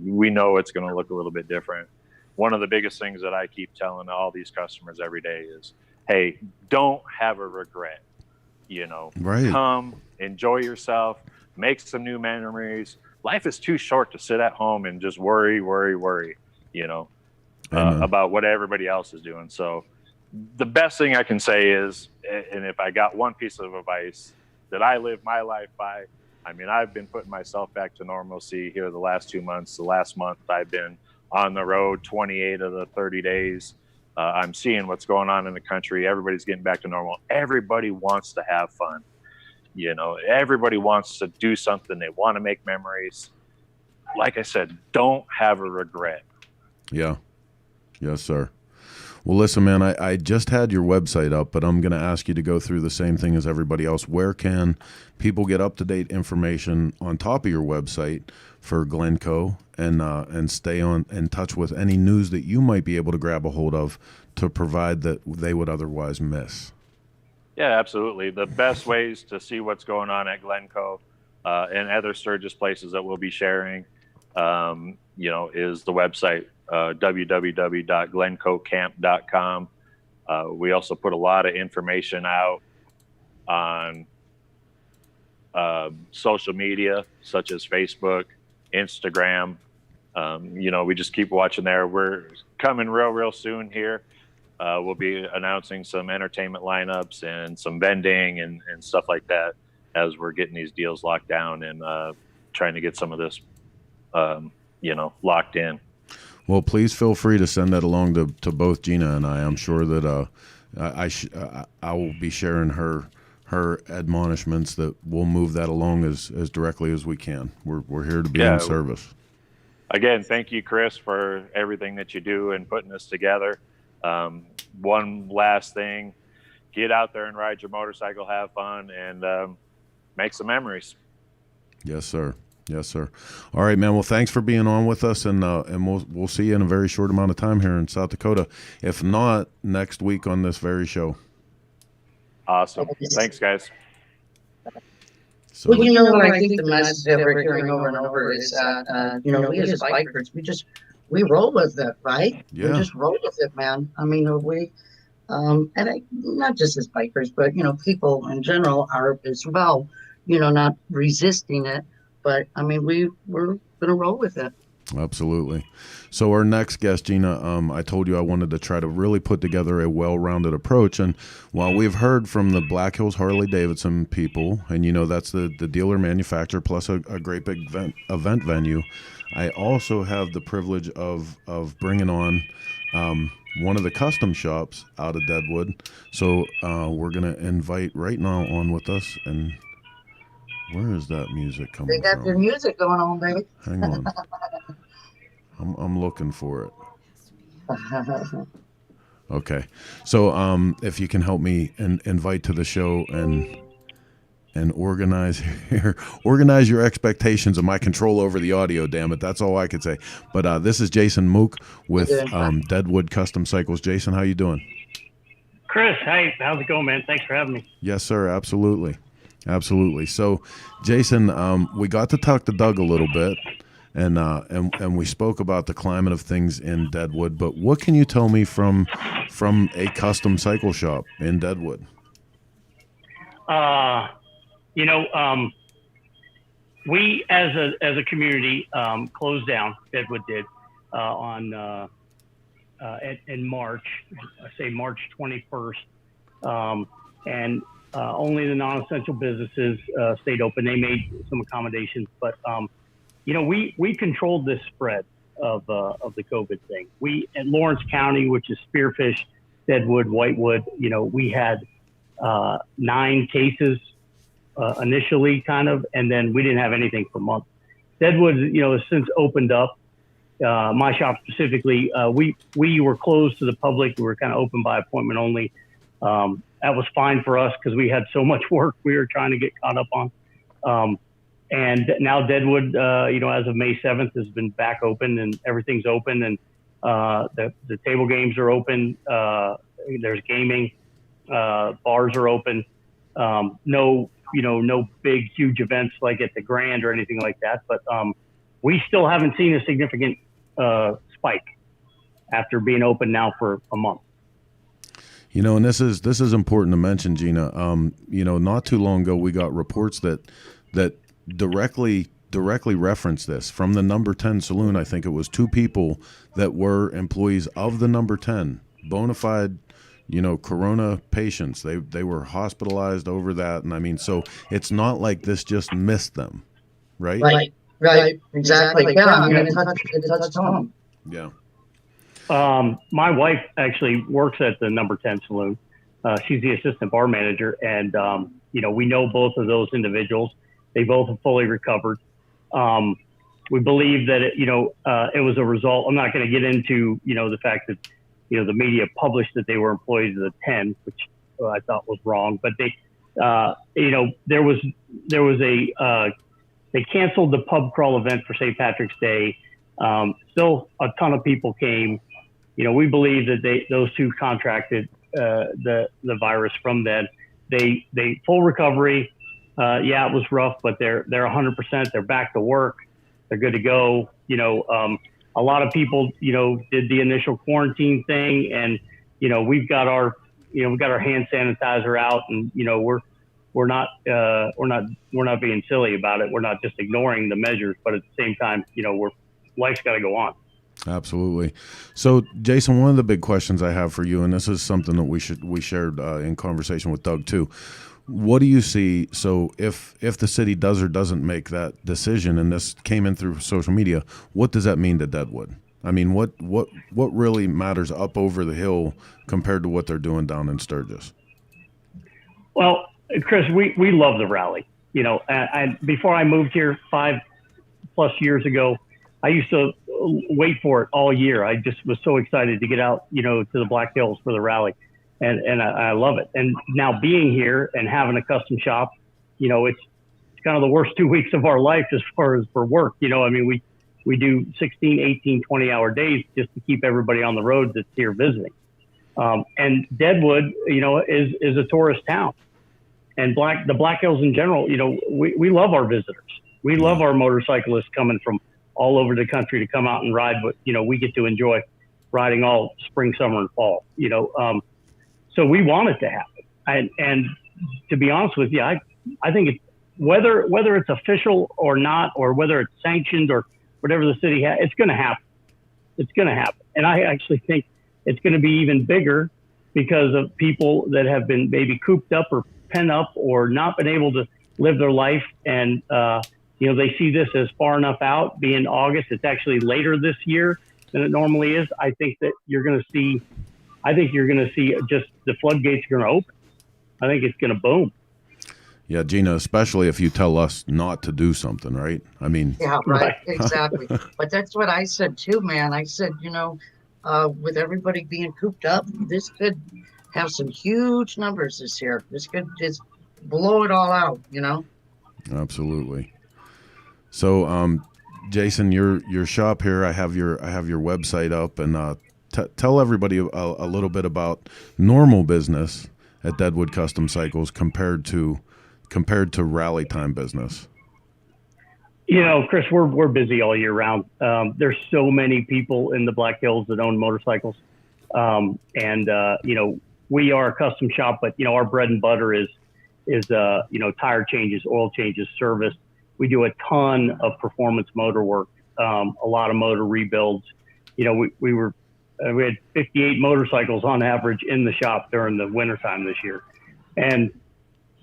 We know it's going to look a little bit different. One of the biggest things that I keep telling all these customers every day is, hey, don't have a regret, you know, come, enjoy yourself, make some new memories. Life is too short to sit at home and just worry, you know, about what everybody else is doing. So the best thing I can say is, and if I got one piece of advice that I live my life by, I mean, I've been putting myself back to normalcy here the last 2 months. The last month I've been on the road 28 of the 30 days. I'm seeing what's going on in the country. Everybody's getting back to normal. Everybody wants to have fun. You know, everybody wants to do something. They want to make memories. Like I said, don't have a regret. Yeah. Yes, sir. Well, listen, man, I just had your website up, but I'm going to ask you to go through the same thing as everybody else. Where can people get up-to-date information on top of your website for Glencoe and stay in touch with any news that you might be able to grab a hold of to provide that they would otherwise miss? Yeah, absolutely. The best ways to see what's going on at Glencoe and other Sturgis places that we'll be sharing, you know, is the website, www.glencoecamp.com. We also put a lot of information out on social media, such as Facebook, Instagram. You know, we just keep watching there. We're coming real soon here. We'll be announcing some entertainment lineups and some vending and stuff like that as we're getting these deals locked down and trying to get some of this, you know, locked in. Well, please feel free to send that along to both Gina and I. I'm sure that I will be sharing her admonishments that we'll move that along as directly as we can. We're here to be in service. Again, thank you, Chris, for everything that you do and putting this together. One last thing, get out there and ride your motorcycle, have fun, and make some memories. Yes, sir. Yes, sir. All right, man. Well, thanks for being on with us, and we'll see you in a very short amount of time here in South Dakota. If not, next week on this very show. Awesome. Thanks, guys. So, well, you know what I think the message that we're hearing over and over is that, you know, we as bikers, we roll with it, right? Yeah. We just roll with it, man. I mean, not just as bikers, but, you know, people in general are as well, you know, not resisting it. But, I mean, we're going to roll with it. Absolutely. So our next guest, Gina, I told you I wanted to try to really put together a well-rounded approach. And while we've heard from the Black Hills Harley-Davidson people, and, you know, that's the dealer manufacturer plus a great big event venue, I also have the privilege of bringing on one of the custom shops out of Deadwood. So we're going to invite right now on with us, and Where is that music They coming got their from? music going on, baby. Hang on. I'm looking for it. Okay. So if you can help me and invite to the show and organize your expectations of my control over the audio, damn it. That's all I could say. But this is Jason Mooke with Deadwood Custom Cycles. Jason, how you doing? Chris, hey, how's it going, man? Thanks for having me. Yes, sir. Absolutely. Absolutely. So, Jason, we got to talk to Doug a little bit, and we spoke about the climate of things in Deadwood. But what can you tell me from a custom cycle shop in Deadwood? We as a community closed down. Deadwood did in March. I say March 21st, and only the non-essential businesses stayed open. They made some accommodations, but we controlled this spread of the COVID thing. We at Lawrence County, which is Spearfish, Deadwood, Whitewood, we had 9 cases initially, kind of, and then we didn't have anything for months. Deadwood, has since opened up. My shop specifically, we were closed to the public. We were kind of open by appointment only. That was fine for us because we had so much work we were trying to get caught up on. And now Deadwood, as of May 7th, has been back open and everything's open, and the table games are open. There's gaming, bars are open. No big, huge events like at the Grand or anything like that. But we still haven't seen a significant spike after being open now for a month. And this is important to mention, Gina. Not too long ago, we got reports that directly reference this from the Number 10 Saloon. I think it was 2 people that were employees of the Number 10, bona fide, Corona patients. They were hospitalized over that. And I mean, so it's not like this just missed them, right? Right. Exactly. Yeah. I mean, it touched home. Yeah. My wife actually works at the Number 10 Saloon. She's the assistant bar manager, and we know both of those individuals. They both have fully recovered. We believe that it was a result. I'm not going to get into the fact that the media published that they were employees of the 10, which I thought was wrong. But they they canceled the pub crawl event for St. Patrick's Day. Still, a ton of people came. We believe that those 2 contracted the virus from then. They full recovery. Yeah, it was rough, but they're 100%. They're back to work. They're good to go. A lot of people, did the initial quarantine thing, and we've got our hand sanitizer out, and we're not being silly about it. We're not just ignoring the measures, but at the same time, life's got to go on. Absolutely. So, Jason, one of the big questions I have for you, and this is something that we shared in conversation with Doug too. What do you see? So if the city does or doesn't make that decision, and this came in through social media, what does that mean to Deadwood? I mean, what really matters up over the hill compared to what they're doing down in Sturgis? Well, Chris, we love the rally. Before I moved here 5+ years ago, I used to wait for it all year. I just was so excited to get out, to the Black Hills for the rally. And I love it. And now being here and having a custom shop, it's kind of the worst 2 weeks of our life as far as for work. We do 16, 18, 20-hour days just to keep everybody on the road that's here visiting. And Deadwood, is a tourist town. And the Black Hills in general, we love our visitors. We love our motorcyclists coming from all over the country to come out and ride. But, we get to enjoy riding all spring, summer, and fall, So we want it to happen. And to be honest with you, I think whether it's official or not, or whether it's sanctioned or whatever the city has, it's going to happen. It's going to happen. And I actually think it's going to be even bigger because of people that have been maybe cooped up or pent up or not been able to live their life. And, they see this as far enough out, being August. It's actually later this year than it normally is. I think you're going to see just the floodgates are going to open. I think it's going to boom. Yeah, Gina, especially if you tell us not to do something, right? I mean, Yeah, right, exactly. But that's what I said too, man. I said, with everybody being cooped up, this could have some huge numbers this year. This could just blow it all out, absolutely. So, Jason, your shop here. I have your website up, and tell everybody a little bit about normal business at Deadwood Custom Cycles compared to rally time business. Chris, we're busy all year round. There's so many people in the Black Hills that own motorcycles, and we are a custom shop, but our bread and butter is tire changes, oil changes, service. We do a ton of performance motor work, a lot of motor rebuilds. We had 58 motorcycles on average in the shop during the wintertime this year, and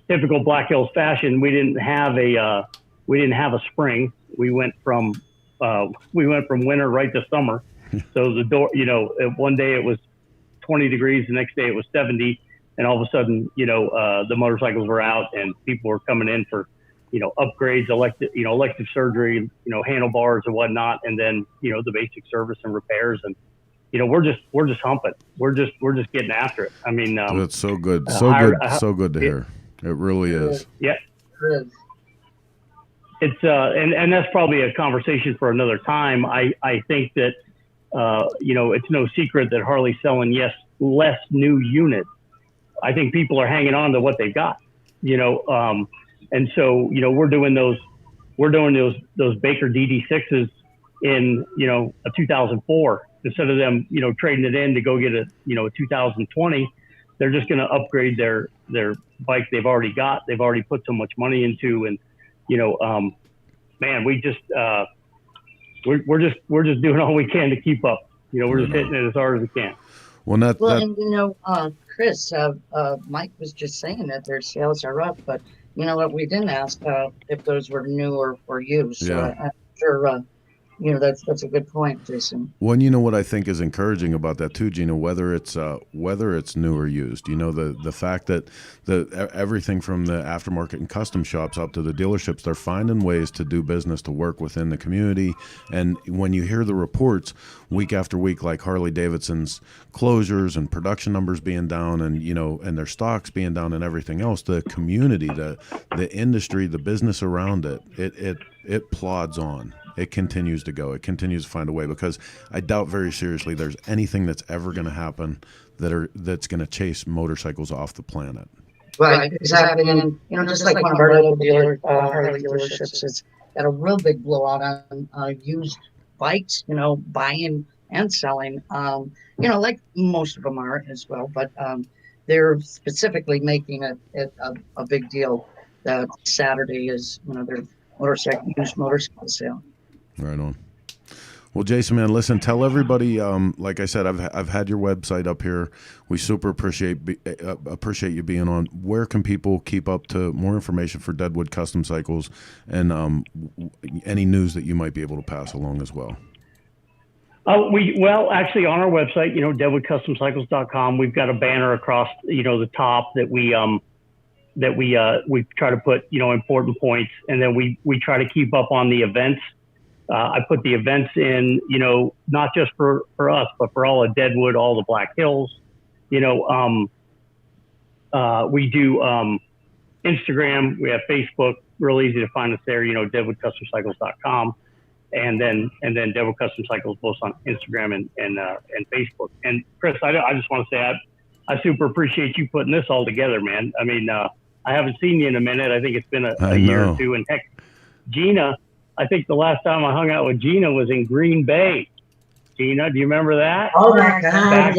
typical Black Hills fashion, we didn't have a spring. We went from winter right to summer. So the door, one day it was 20 degrees, the next day it was 70, and all of a sudden, the motorcycles were out and people were coming in for, upgrades, elective surgery, handlebars and whatnot, and then the basic service and repairs, and we're just humping. We're just getting after it. I mean, that's so good, so good to hear. It really is. Yeah. It's and that's probably a conversation for another time. I think that it's no secret that Harley's selling less new units. I think people are hanging on to what they've got, and so we're doing those Baker DD6s in a 2004 instead of them trading it in to go get a 2020. They're just going to upgrade their bike they've already got. They've already put so much money into, and man, we're just doing all we can to keep up. We're just hitting it as hard as we can. And Chris, Mike was just saying that their sales are up, but you know what? We didn't ask if those were new or for you. So I'm sure that's a good point, Jason. Well, what I think is encouraging about that too, Gina, whether it's new or used, the fact that everything from the aftermarket and custom shops up to the dealerships, they're finding ways to do business, to work within the community. And when you hear the reports week after week, like Harley-Davidson's closures and production numbers being down, and and their stocks being down and everything else, the community, the industry, the business around it plods on. It continues to go. It continues to find a way, because I doubt very seriously there's anything that's ever going to happen that's going to chase motorcycles off the planet. Right, exactly. And just like one of our local Harley dealerships has got a real big blowout on used bikes, buying and selling. Like most of them are as well, but they're specifically making it a big deal that Saturday is their used motorcycle sale. Right on. Well, Jason, man, listen, tell everybody, like I said, I've had your website up here. We super appreciate you being on. Where can people keep up to more information for Deadwood Custom Cycles, and any news that you might be able to pass along as well? Actually on our website, deadwoodcustomcycles.com, we've got a banner across, the top that we try to put, important points, and then we try to keep up on the events. I put the events in, not just for us, but for all of Deadwood, all the Black Hills. We do Instagram, we have Facebook, real easy to find us there, deadwoodcustomcycles.com, and then Deadwood Custom Cycles both on Instagram and Facebook. And Chris, I just want to say I super appreciate you putting this all together, man. I mean, I haven't seen you in a minute. I think it's been a year or two. And heck, Gina, I think the last time I hung out with Gina was in Green Bay. Gina, do you remember that? Oh my God,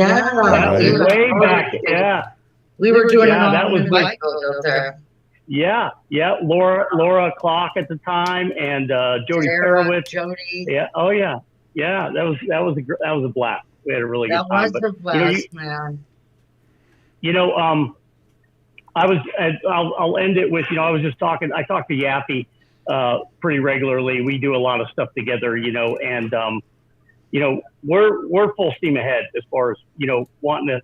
Way back, yeah. We were doing that was bike out there. Yeah. Laura Clock at the time, and Jody Perowitz. Jody. Yeah. Oh yeah. Yeah. That was a blast. We had a really good time. That was a blast, man. I'll end it with, I was just talking. I talk to Yappy pretty regularly. We do a lot of stuff together, and we're full steam ahead as far as wanting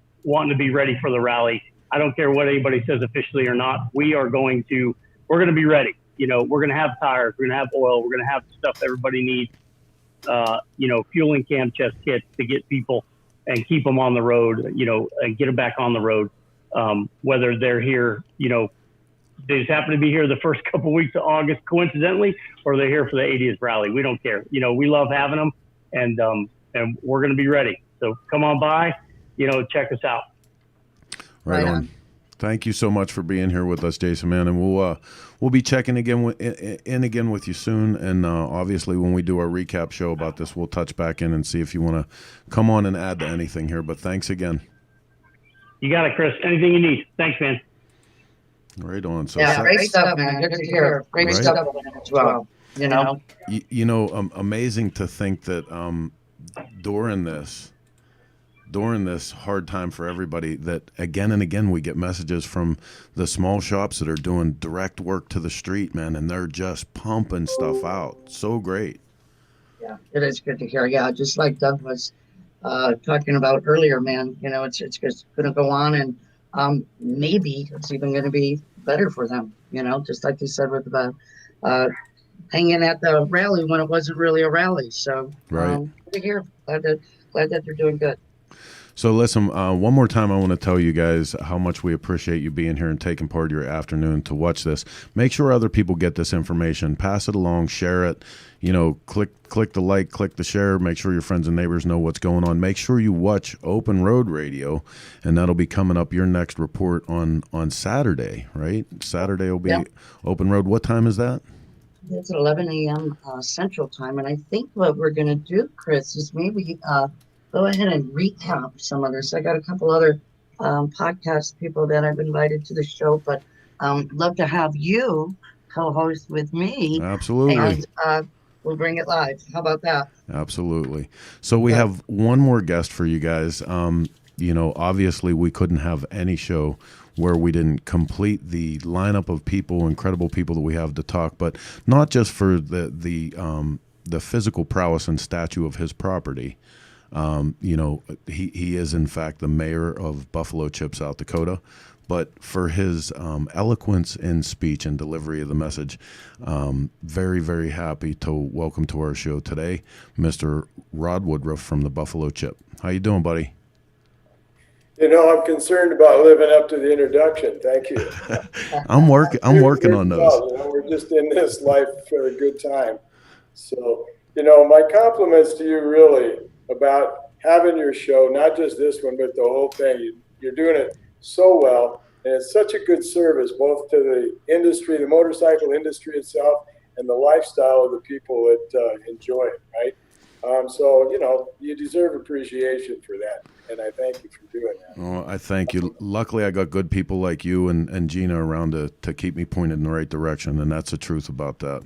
to be ready for the rally. I don't care what anybody says officially or not. We are going to we're going to be ready. We're going to have tires, we're going to have oil, we're going to have stuff everybody needs. Fueling cam chest kits to get people and keep them on the road, and get them back on the road. Whether they're here, they just happen to be here the first couple weeks of August, coincidentally, or they're here for the 80th rally. We don't care. We love having them, and we're going to be ready. So come on by, check us out. Right on. Thank you so much for being here with us, Jason, man. And we'll be checking again with you soon. And obviously, when we do our recap show about this, we'll touch back in and see if you want to come on and add to anything here. But thanks again. You got it, Chris. Anything you need. Thanks, man. Right on. So Yeah, great stuff, man. Good to hear. Great stuff as well. Amazing to think that during this hard time for everybody, that again and again we get messages from the small shops that are doing direct work to the street, man, and they're just pumping stuff out. So great. Yeah, it is good to hear. Yeah, just like Doug was talking about earlier, man, it's just going to go on, and maybe it's even going to be better for them, just like you said with the hanging at the rally when it wasn't really a rally. So good to hear. Glad that they're doing good. So listen, one more time, I want to tell you guys how much we appreciate you being here and taking part of your afternoon to watch this. Make sure other people get this information. Pass it along, share it. Click the like, click the share. Make sure your friends and neighbors know what's going on. Make sure you watch Open Road Radio, and that'll be coming up your next report on Saturday, right? Saturday will be Open Road. What time is that? It's 11 a.m. Central Time, and I think what we're going to do, Chris, is maybe go ahead and recap some of this. I got a couple other podcast people that I've invited to the show, but love to have you co-host with me. Absolutely. And we'll bring it live. How about that? Absolutely. So we have one more guest for you guys. Obviously we couldn't have any show where we didn't complete the lineup of people, incredible people that we have to talk, but not just for the physical prowess and stature of his property. He is in fact the mayor of Buffalo Chip, South Dakota, but for his eloquence in speech and delivery of the message, very, very happy to welcome to our show today, Mr. Rod Woodruff from the Buffalo Chip. How you doing, buddy? I'm concerned about living up to the introduction. Thank you. I'm working on those. We're just in this life for a good time. So, my compliments to you really about having your show, not just this one, but the whole thing. You're doing it so well, and it's such a good service, both to the industry, the motorcycle industry itself, and the lifestyle of the people that enjoy it, right? So, you deserve appreciation for that, and I thank you for doing that. Oh, I thank you. Luckily, I got good people like you and Gina around to keep me pointed in the right direction, and that's the truth about that.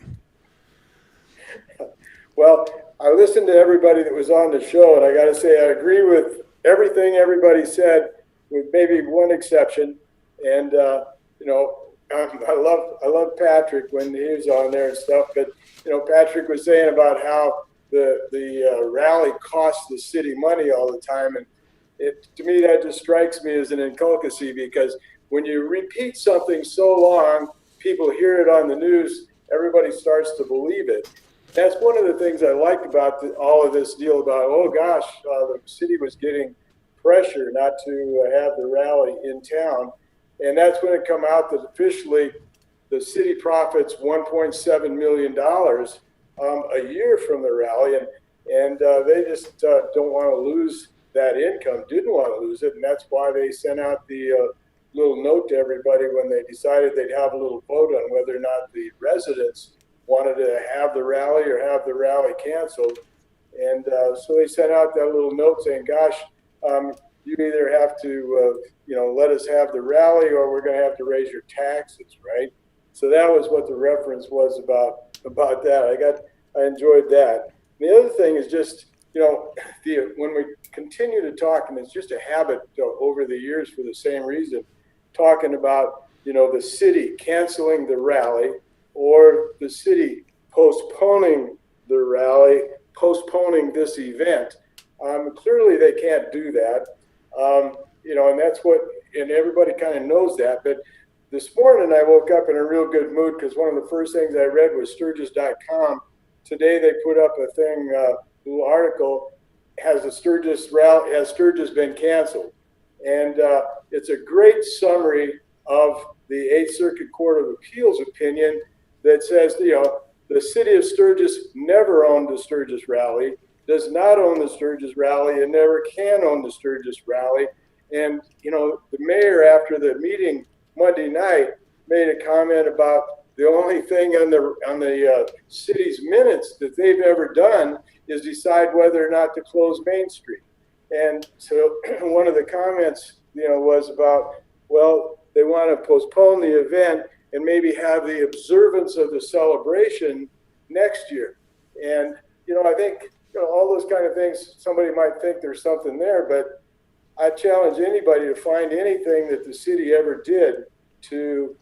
Well, I listened to everybody that was on the show, and I got to say I agree with everything everybody said, with maybe one exception. And I love Patrick when he was on there and stuff. But Patrick was saying about how the rally costs the city money all the time, and to me that just strikes me as an inculcacy, because when you repeat something so long, people hear it on the news, everybody starts to believe it. That's one of the things I like about all of this deal about, the city was getting pressure not to have the rally in town. And that's when it come out that officially the city profits $1.7 million a year from the rally. And they just don't want to lose that income, didn't want to lose it. And that's why they sent out the little note to everybody when they decided they'd have a little vote on whether or not the residents wanted to have the rally or have the rally canceled. And so they sent out that little note saying, you either have to, let us have the rally, or we're going to have to raise your taxes, right? So that was what the reference was about that. I enjoyed that. The other thing is just, when we continue to talk, and it's just a habit over the years for the same reason, talking about, the city canceling the rally, or the city postponing the rally, postponing this event. Clearly they can't do that. And that's and everybody kind of knows that, but this morning I woke up in a real good mood because one of the first things I read was Sturgis.com. Today they put up a thing, little article, has the Sturgis Rally, has Sturgis been canceled? And it's a great summary of the 8th Circuit Court of Appeals opinion that says, the city of Sturgis never owned the Sturgis Rally, does not own the Sturgis Rally, and never can own the Sturgis Rally. And, the mayor, after the meeting Monday night, made a comment about the only thing on the city's minutes that they've ever done is decide whether or not to close Main Street. And so one of the comments, was about, well, they want to postpone the event and maybe have the observance of the celebration next year. And, I think, all those kind of things, somebody might think there's something there, but I challenge anybody to find anything that the city ever did to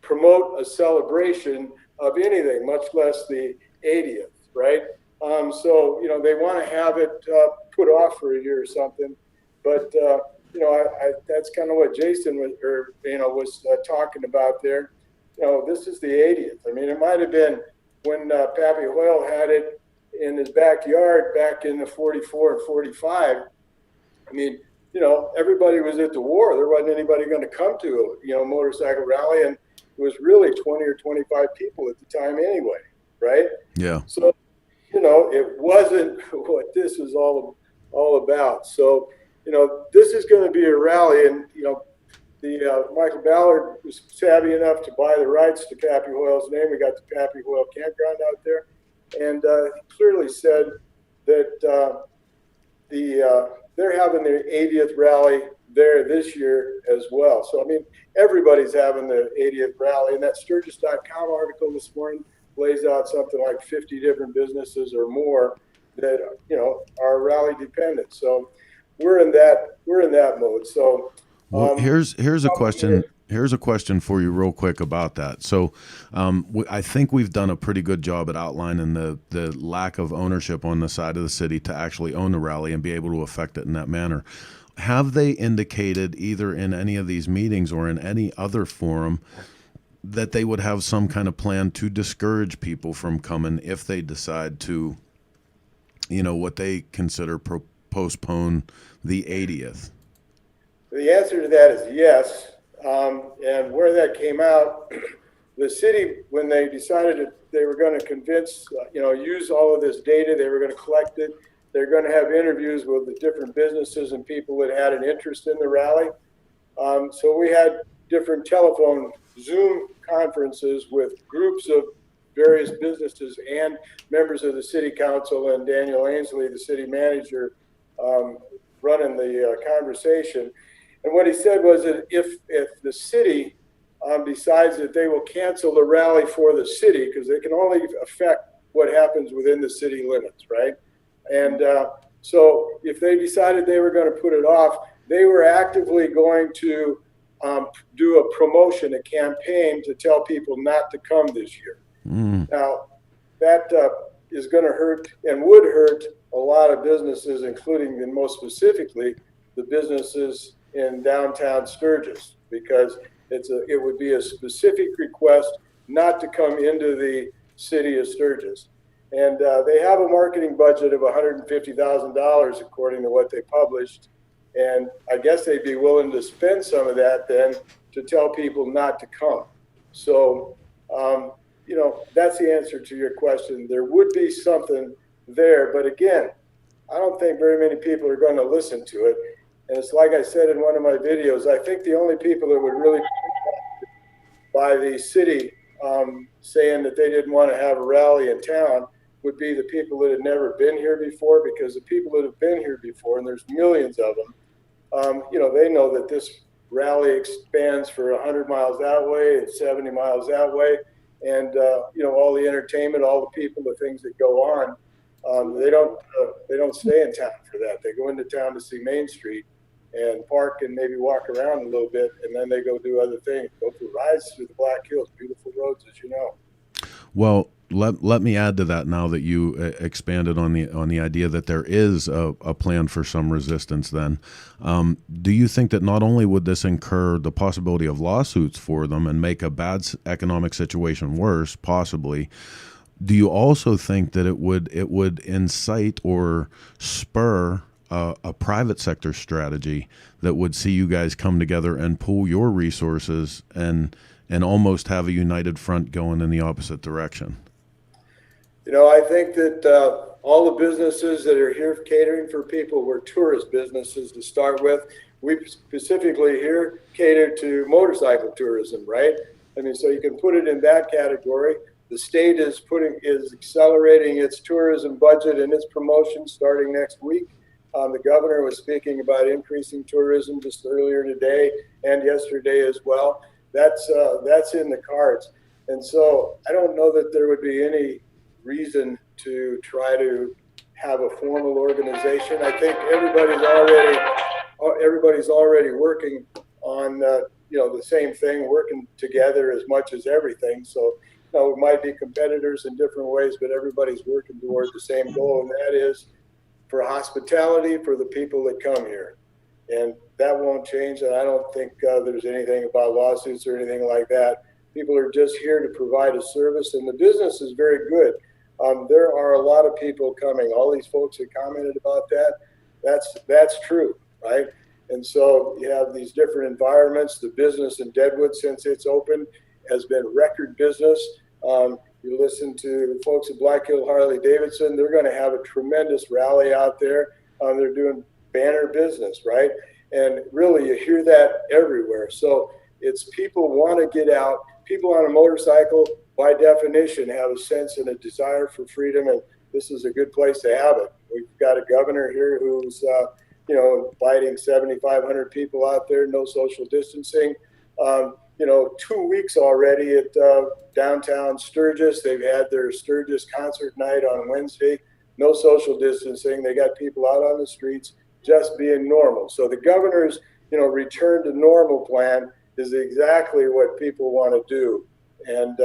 promote a celebration of anything, much less the 80th, right? So, they want to have it put off for a year or something. But, that's kind of what Jason was talking about there. This is the 80th. I mean, it might have been when Pappy Hoyle had it in his backyard back in the 44 and 45. I mean, everybody was at the war. There wasn't anybody going to come to a, motorcycle rally. And it was really 20 or 25 people at the time anyway, right? Yeah. So, it wasn't what this is all about. So, this is going to be a rally, and, the Michael Ballard was savvy enough to buy the rights to Pappy Hoyle's name. We got the Pappy Hoyle campground out there, and he clearly said that they're having their 80th rally there this year as well. So, I mean, everybody's having the 80th rally, and that Sturgis.com article this morning lays out something like 50 different businesses or more that, are rally dependent. So we're in that mode. So well, here's a question. Here's a question for you real quick about that. So I think we've done a pretty good job at outlining the lack of ownership on the side of the city to actually own the rally and be able to affect it in that manner. Have they indicated either in any of these meetings or in any other forum that they would have some kind of plan to discourage people from coming if they decide to, what they consider postpone the 80th? The answer to that is yes. And where that came out, the city, when they decided that they were going to convince, use all of this data, they were going to collect it. They're going to have interviews with the different businesses and people that had an interest in the rally. So we had different telephone Zoom conferences with groups of various businesses and members of the city council, and Daniel Ainsley, the city manager, running the conversation. And what he said was that if the city decides that they will cancel the rally for the city, because they can only affect what happens within the city limits, right? And so if they decided they were going to put it off, they were actively going to do a promotion, a campaign to tell people not to come this year. Now, that is going to hurt and would hurt a lot of businesses, including, and most specifically, the businesses in downtown Sturgis, because it would be a specific request not to come into the city of Sturgis. And they have a marketing budget of $150,000, according to what they published. And I guess they'd be willing to spend some of that then to tell people not to come. So, that's the answer to your question. There would be something there, but again, I don't think very many people are going to listen to it. And it's like I said in one of my videos, I think the only people that would really by the city saying that they didn't want to have a rally in town would be the people that had never been here before, because the people that have been here before, and there's millions of them, they know that this rally expands for 100 miles that way and 70 miles that way. And, all the entertainment, all the people, the things that go on, they don't stay in town for that. They go into town to see Main Street and park and maybe walk around a little bit, and then they go do other things, go for rides through the Black Hills, beautiful roads, as you know. Well, let me add to that now that you expanded on the idea that there is a plan for some resistance. Then, do you think that not only would this incur the possibility of lawsuits for them and make a bad economic situation worse, possibly? Do you also think that it would incite or spur a private sector strategy that would see you guys come together and pool your resources and almost have a united front going in the opposite direction? I think that all the businesses that are here catering for people were tourist businesses to start with. We specifically here cater to motorcycle tourism, right? I mean, so you can put it in that category. The state is accelerating its tourism budget and its promotion starting next week. The governor was speaking about increasing tourism just earlier today and yesterday as well. That's in the cards. And so I don't know that there would be any reason to try to have a formal organization. I think everybody's already working on the same thing, working together as much as everything. So it might be competitors in different ways, but everybody's working towards the same goal, and that is for hospitality for the people that come here. And that won't change, and I don't think there's anything about lawsuits or anything like that. People are just here to provide a service, and the business is very good. There are a lot of people coming. All these folks that commented about that, that's true, right? And so you have these different environments. The business in Deadwood, since it's open, has been record business. You listen to the folks at Black Hill Harley-Davidson, they're going to have a tremendous rally out there. They're doing banner business, right? And really, you hear that everywhere. So it's people want to get out. People on a motorcycle, by definition, have a sense and a desire for freedom, and this is a good place to have it. We've got a governor here who's, inviting 7,500 people out there, no social distancing. 2 weeks already at downtown Sturgis. They've had their Sturgis concert night on Wednesday. No social distancing. They got people out on the streets just being normal. So the governor's, return to normal plan is exactly what people want to do. And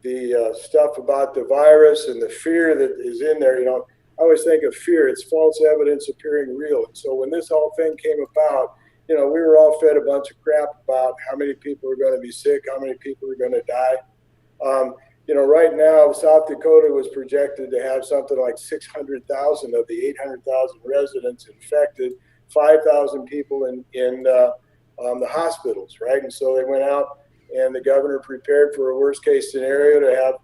the stuff about the virus and the fear that is in there, I always think of fear. It's false evidence appearing real. And so when this whole thing came about, we were all fed a bunch of crap about how many people are going to be sick, how many people are going to die. Right now, South Dakota was projected to have something like 600,000 of the 800,000 residents infected, 5,000 people in the hospitals, right? And so they went out, and the governor prepared for a worst case scenario to have,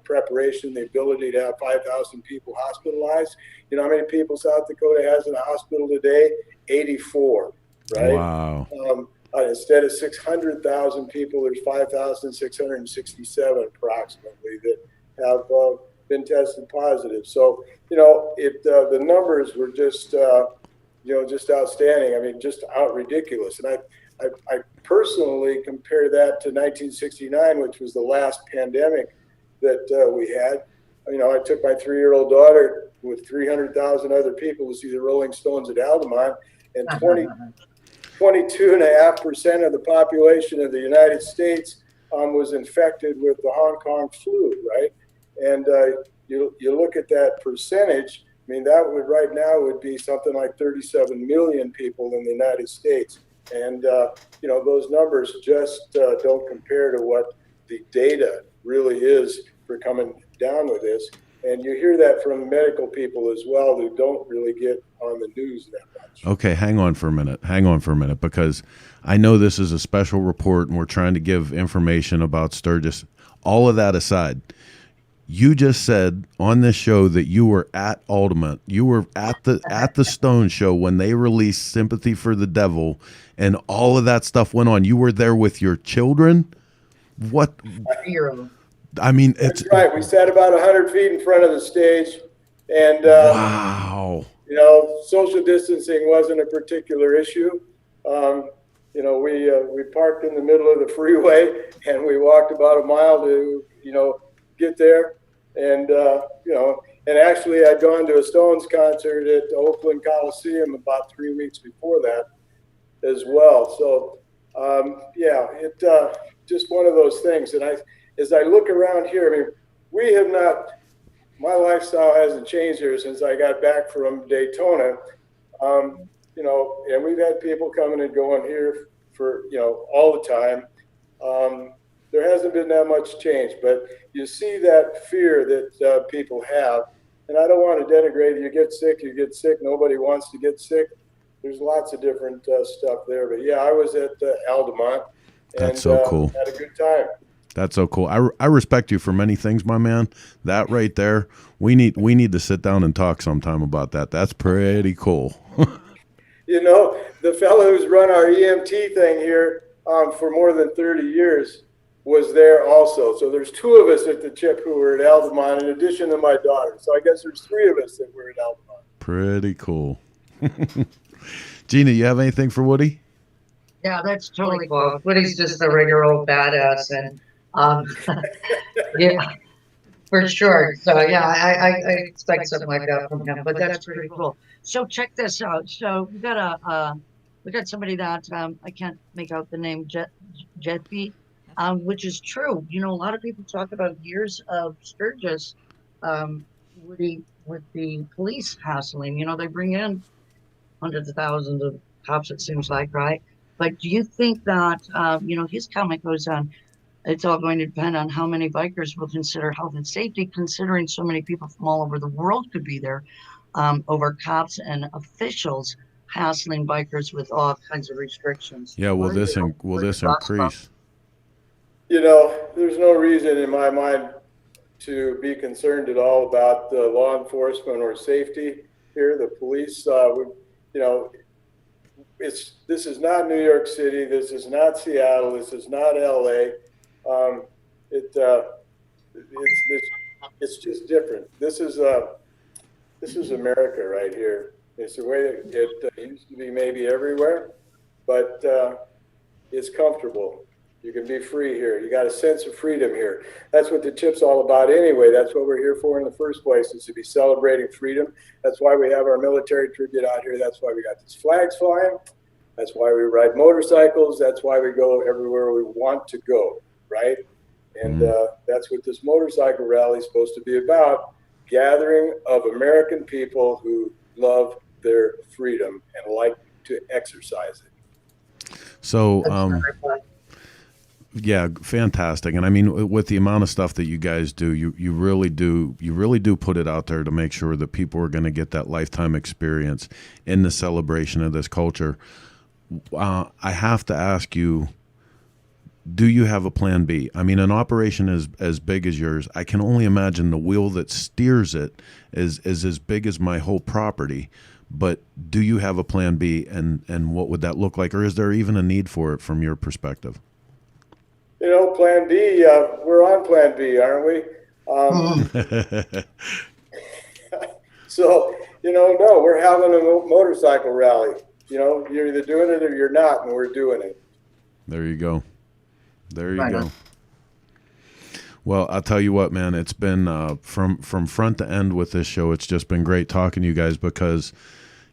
preparation, the ability to have 5,000 people hospitalized. You know how many people South Dakota has in a hospital today? 84, right? Wow. Instead of 600,000 people, there's 5,667 approximately that have been tested positive. So, the numbers were just, just outstanding. I mean, just ridiculous. And I personally compare that to 1969, which was the last pandemic that we had. I took my 3-year-old daughter with 300,000 other people to see the Rolling Stones at Altamont, and 22.5% of the population of the United States was infected with the Hong Kong flu, right? And you look at that percentage, I mean, that would right now would be something like 37 million people in the United States. And, those numbers just don't compare to what the data really is for coming down with this. And you hear that from medical people as well who don't really get on the news that much. Okay, hang on for a minute, because I know this is a special report and we're trying to give information about Sturgis. All of that aside, you just said on this show that you were at Ultimate. You were at the Stone Show when they released Sympathy for the Devil, and all of that stuff went on. You were there with your children? What? I mean, it's That's right. We sat about 100 feet in front of the stage, and wow. Social distancing wasn't a particular issue. We parked in the middle of the freeway, and we walked about a mile to get there, and and actually I'd gone to a Stones concert at the Oakland Coliseum about 3 weeks before that as well. So just one of those things. And as I look around here, I mean, we have not, my lifestyle hasn't changed here since I got back from Daytona. You know, and we've had people coming and going here for, you know, all the time. There hasn't been that much change, but you see that fear that people have. And I don't want to denigrate it. You get sick. Nobody wants to get sick. There's lots of different stuff there. But yeah, I was at Altamont. That's so cool. Had a good time. That's so cool. I respect you for many things, my man. That right there, we need to sit down and talk sometime about that. That's pretty cool. You know, the fellow who's run our EMT thing here for more than 30 years was there also. So there's 2 of us at the chip who were at Altamont in addition to my daughter. So I guess there's 3 of us that were at Altamont. Pretty cool. Gina, you have anything for Woody? Yeah, that's totally cool. Woody's just a regular old badass, and yeah, for sure. So yeah, I expect something like that from him. But that's pretty cool. So check this out. So we got somebody that I can't make out the name, Jetby, which is true. You know, a lot of people talk about years of Sturgis, Woody, with the police hassling. You know, they bring in hundreds of thousands of cops, it seems like, right? But do you think that, you know, his comment goes on, it's all going to depend on how many bikers will consider health and safety, considering so many people from all over the world could be there, over cops and officials hassling bikers with all kinds of restrictions. Yeah, will this increase? You know, there's no reason in my mind to be concerned at all about the law enforcement or safety here. The police, you know, this is not New York City. This is not Seattle. This is not LA. It's just different. This is America right here. It's the way it used to be maybe everywhere, but it's comfortable. You can be free here. You got a sense of freedom here. That's what the chip's all about anyway. That's what we're here for in the first place, is to be celebrating freedom. That's why we have our military tribute out here. That's why we got these flags flying. That's why we ride motorcycles. That's why we go everywhere we want to go, right? And that's what this motorcycle rally is supposed to be about, gathering of American people who love their freedom and like to exercise it. So, yeah, fantastic. And I mean, with the amount of stuff that you guys do, you really do put it out there to make sure that people are going to get that lifetime experience in the celebration of this culture. I have to ask you, do you have a plan B? I mean, an operation as big as yours, I can only imagine the wheel that steers it is as big as my whole property. But do you have a plan B, and what would that look like? Or is there even a need for it from your perspective? You know, plan B, we're on plan B, aren't we? So, you know, no, we're having a motorcycle rally. You know, you're either doing it or you're not, and we're doing it. There you go. There you go. Well, I'll tell you what, man, it's been from front to end with this show. It's just been great talking to you guys because,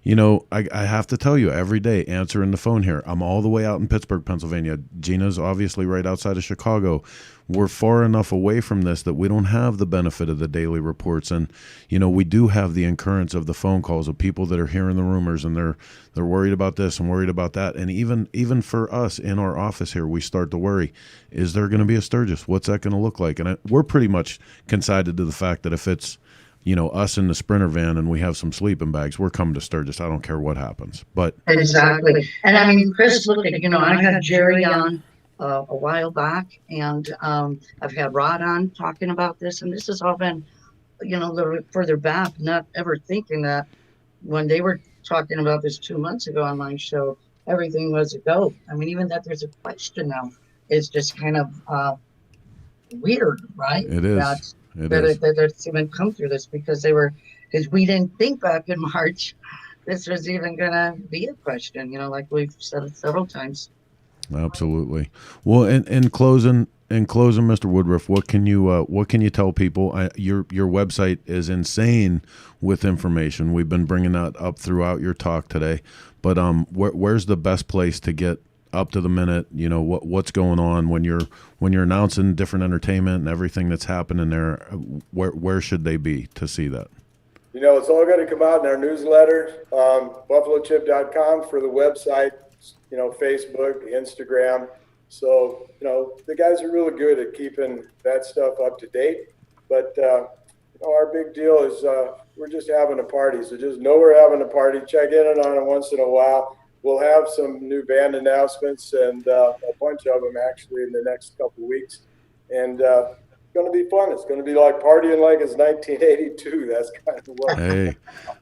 you know, I have to tell you, every day answering the phone here, I'm all the way out in Pittsburgh, Pennsylvania. Gina's obviously right outside of Chicago. We're far enough away from this that we don't have the benefit of the daily reports. And, you know, we do have the incurrence of the phone calls of people that are hearing the rumors, and they're worried about this and worried about that. And even for us in our office here, we start to worry, is there going to be a Sturgis? What's that going to look like? And we're pretty much consigned to the fact that if it's, you know, us in the Sprinter van and we have some sleeping bags, we're coming to Sturgis. I don't care what happens. But exactly. And I mean, Chris, look at, you know, I had Jerry on a while back, and I've had Rod on talking about this, and this has all been, you know, a little bit further back, not ever thinking that when they were talking about this 2 months ago on my show, everything was a go. I mean, even that there's a question now is just kind of weird, right? It is. That it's even come through this because we didn't think back in March this was even gonna be a question, you know, like we've said it several times. Absolutely. Well, in closing, Mr. Woodruff, what can you tell people? Your website is insane with information. We've been bringing that up throughout your talk today. But where's the best place to get up to the minute, what's going on when you're announcing different entertainment and everything that's happening there. Where should they be to see that? It's all going to come out in our newsletter, buffalochip.com for the website, Facebook, Instagram. So, the guys are really good at keeping that stuff up to date. But, our big deal is we're just having a party. So just know we're having a party. Check in on it once in a while. We'll have some new band announcements and a bunch of them actually in the next couple of weeks. And it's going to be fun. It's going to be like partying like it's 1982. That's kind of what. Hey,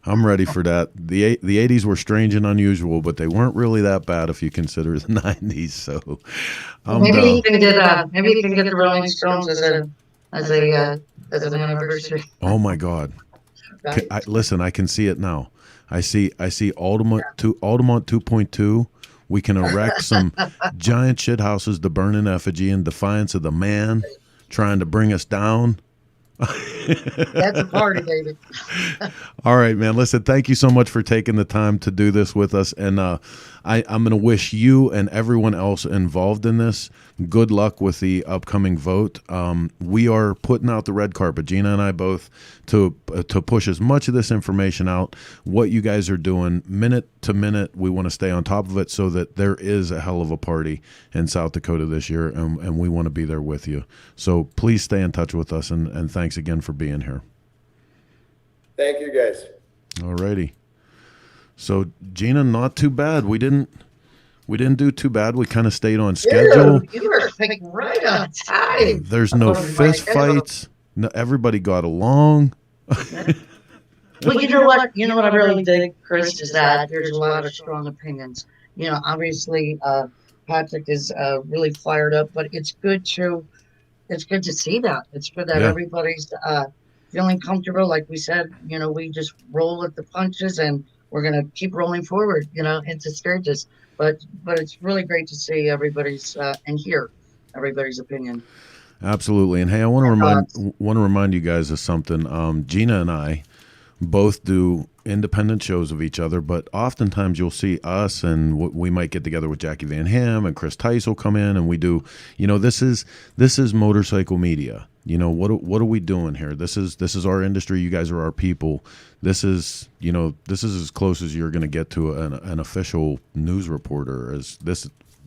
I'm ready for that. The 80s were strange and unusual, but they weren't really that bad if you consider the 90s. So maybe you can get the Rolling Stones as an anniversary. Oh my God! Right? Listen, I can see it now. I see Altamont 2.2. We can erect some giant shit houses to burn in effigy in defiance of the man trying to bring us down. That's a party, David. All right, man. Listen, thank you so much for taking the time to do this with us. And I'm going to wish you and everyone else involved in this good luck with the upcoming vote. We are putting out the red carpet, Gina and I both, to push as much of this information out, what you guys are doing minute to minute. We want to stay on top of it so that there is a hell of a party in South Dakota this year, and we want to be there with you. So please stay in touch with us, and thanks again for being here. Thank you, guys. All righty. So Gina, not too bad. We didn't do too bad. We kind of stayed on schedule. You were like right on time. There's no fist fights. No, everybody got along. Well, you know what? I really dig, Chris, is that there's a lot of strong opinions. Obviously, Patrick is really fired up, but it's good to see that. It's good that everybody's feeling comfortable. Like we said, we just roll with the punches, and we're gonna keep rolling forward, into Sturgis. But it's really great to see everybody's and hear everybody's opinion. Absolutely. And hey, I want to remind you guys of something. Gina and I both do independent shows of each other, but oftentimes you'll see us, and we might get together with Jackie Van Ham, and Chris Tice will come in, and we do, this is motorcycle media. What are we doing here? This is our industry. You guys are our people. This is as close as you're going to get to an official news reporter.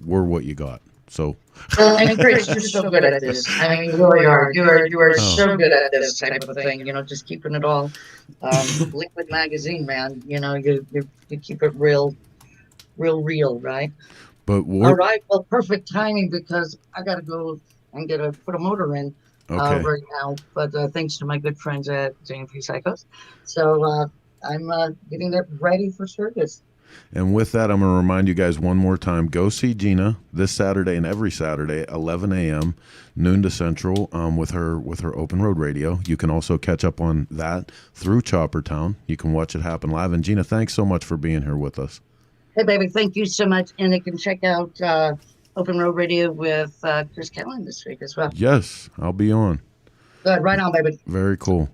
We're what you got. So. Well, and Chris, you're so good at this. I mean, you really are. You are so good at this type of thing. Just keeping it all liquid magazine, man. You keep it real, right? But all right. Well, perfect timing because I got to go and put a motor in right now. But thanks to my good friends at J&P Cycles, so I'm getting it ready for service. And with that, I'm going to remind you guys one more time, go see Gina this Saturday and every Saturday, 11 a.m., noon to Central, with her open road radio. You can also catch up on that through Chopper Town. You can watch it happen live. And Gina, thanks so much for being here with us. Hey, baby, thank you so much. And they can check out Open Road Radio with Chris Callen this week as well. Yes, I'll be on. Good, right on, baby. Very cool.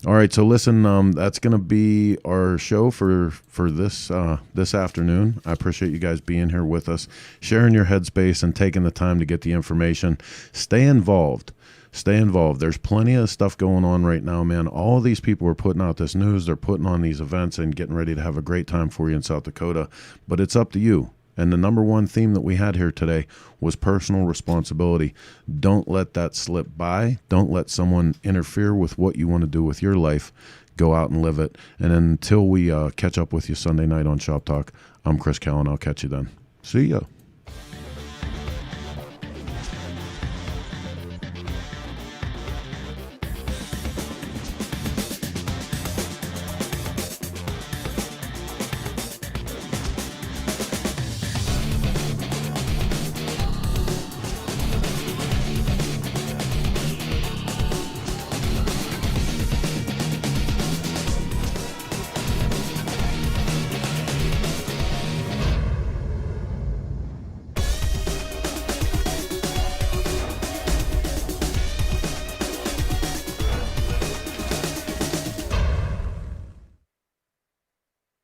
All right, so listen, that's going to be our show for this afternoon. I appreciate you guys being here with us, sharing your headspace and taking the time to get the information. Stay involved. There's plenty of stuff going on right now, man. All of these people are putting out this news. They're putting on these events and getting ready to have a great time for you in South Dakota. But it's up to you. And the number one theme that we had here today was personal responsibility. Don't let that slip by. Don't let someone interfere with what you want to do with your life. Go out and live it. And until we catch up with you Sunday night on Shop Talk, I'm Chris Callen. I'll catch you then. See ya.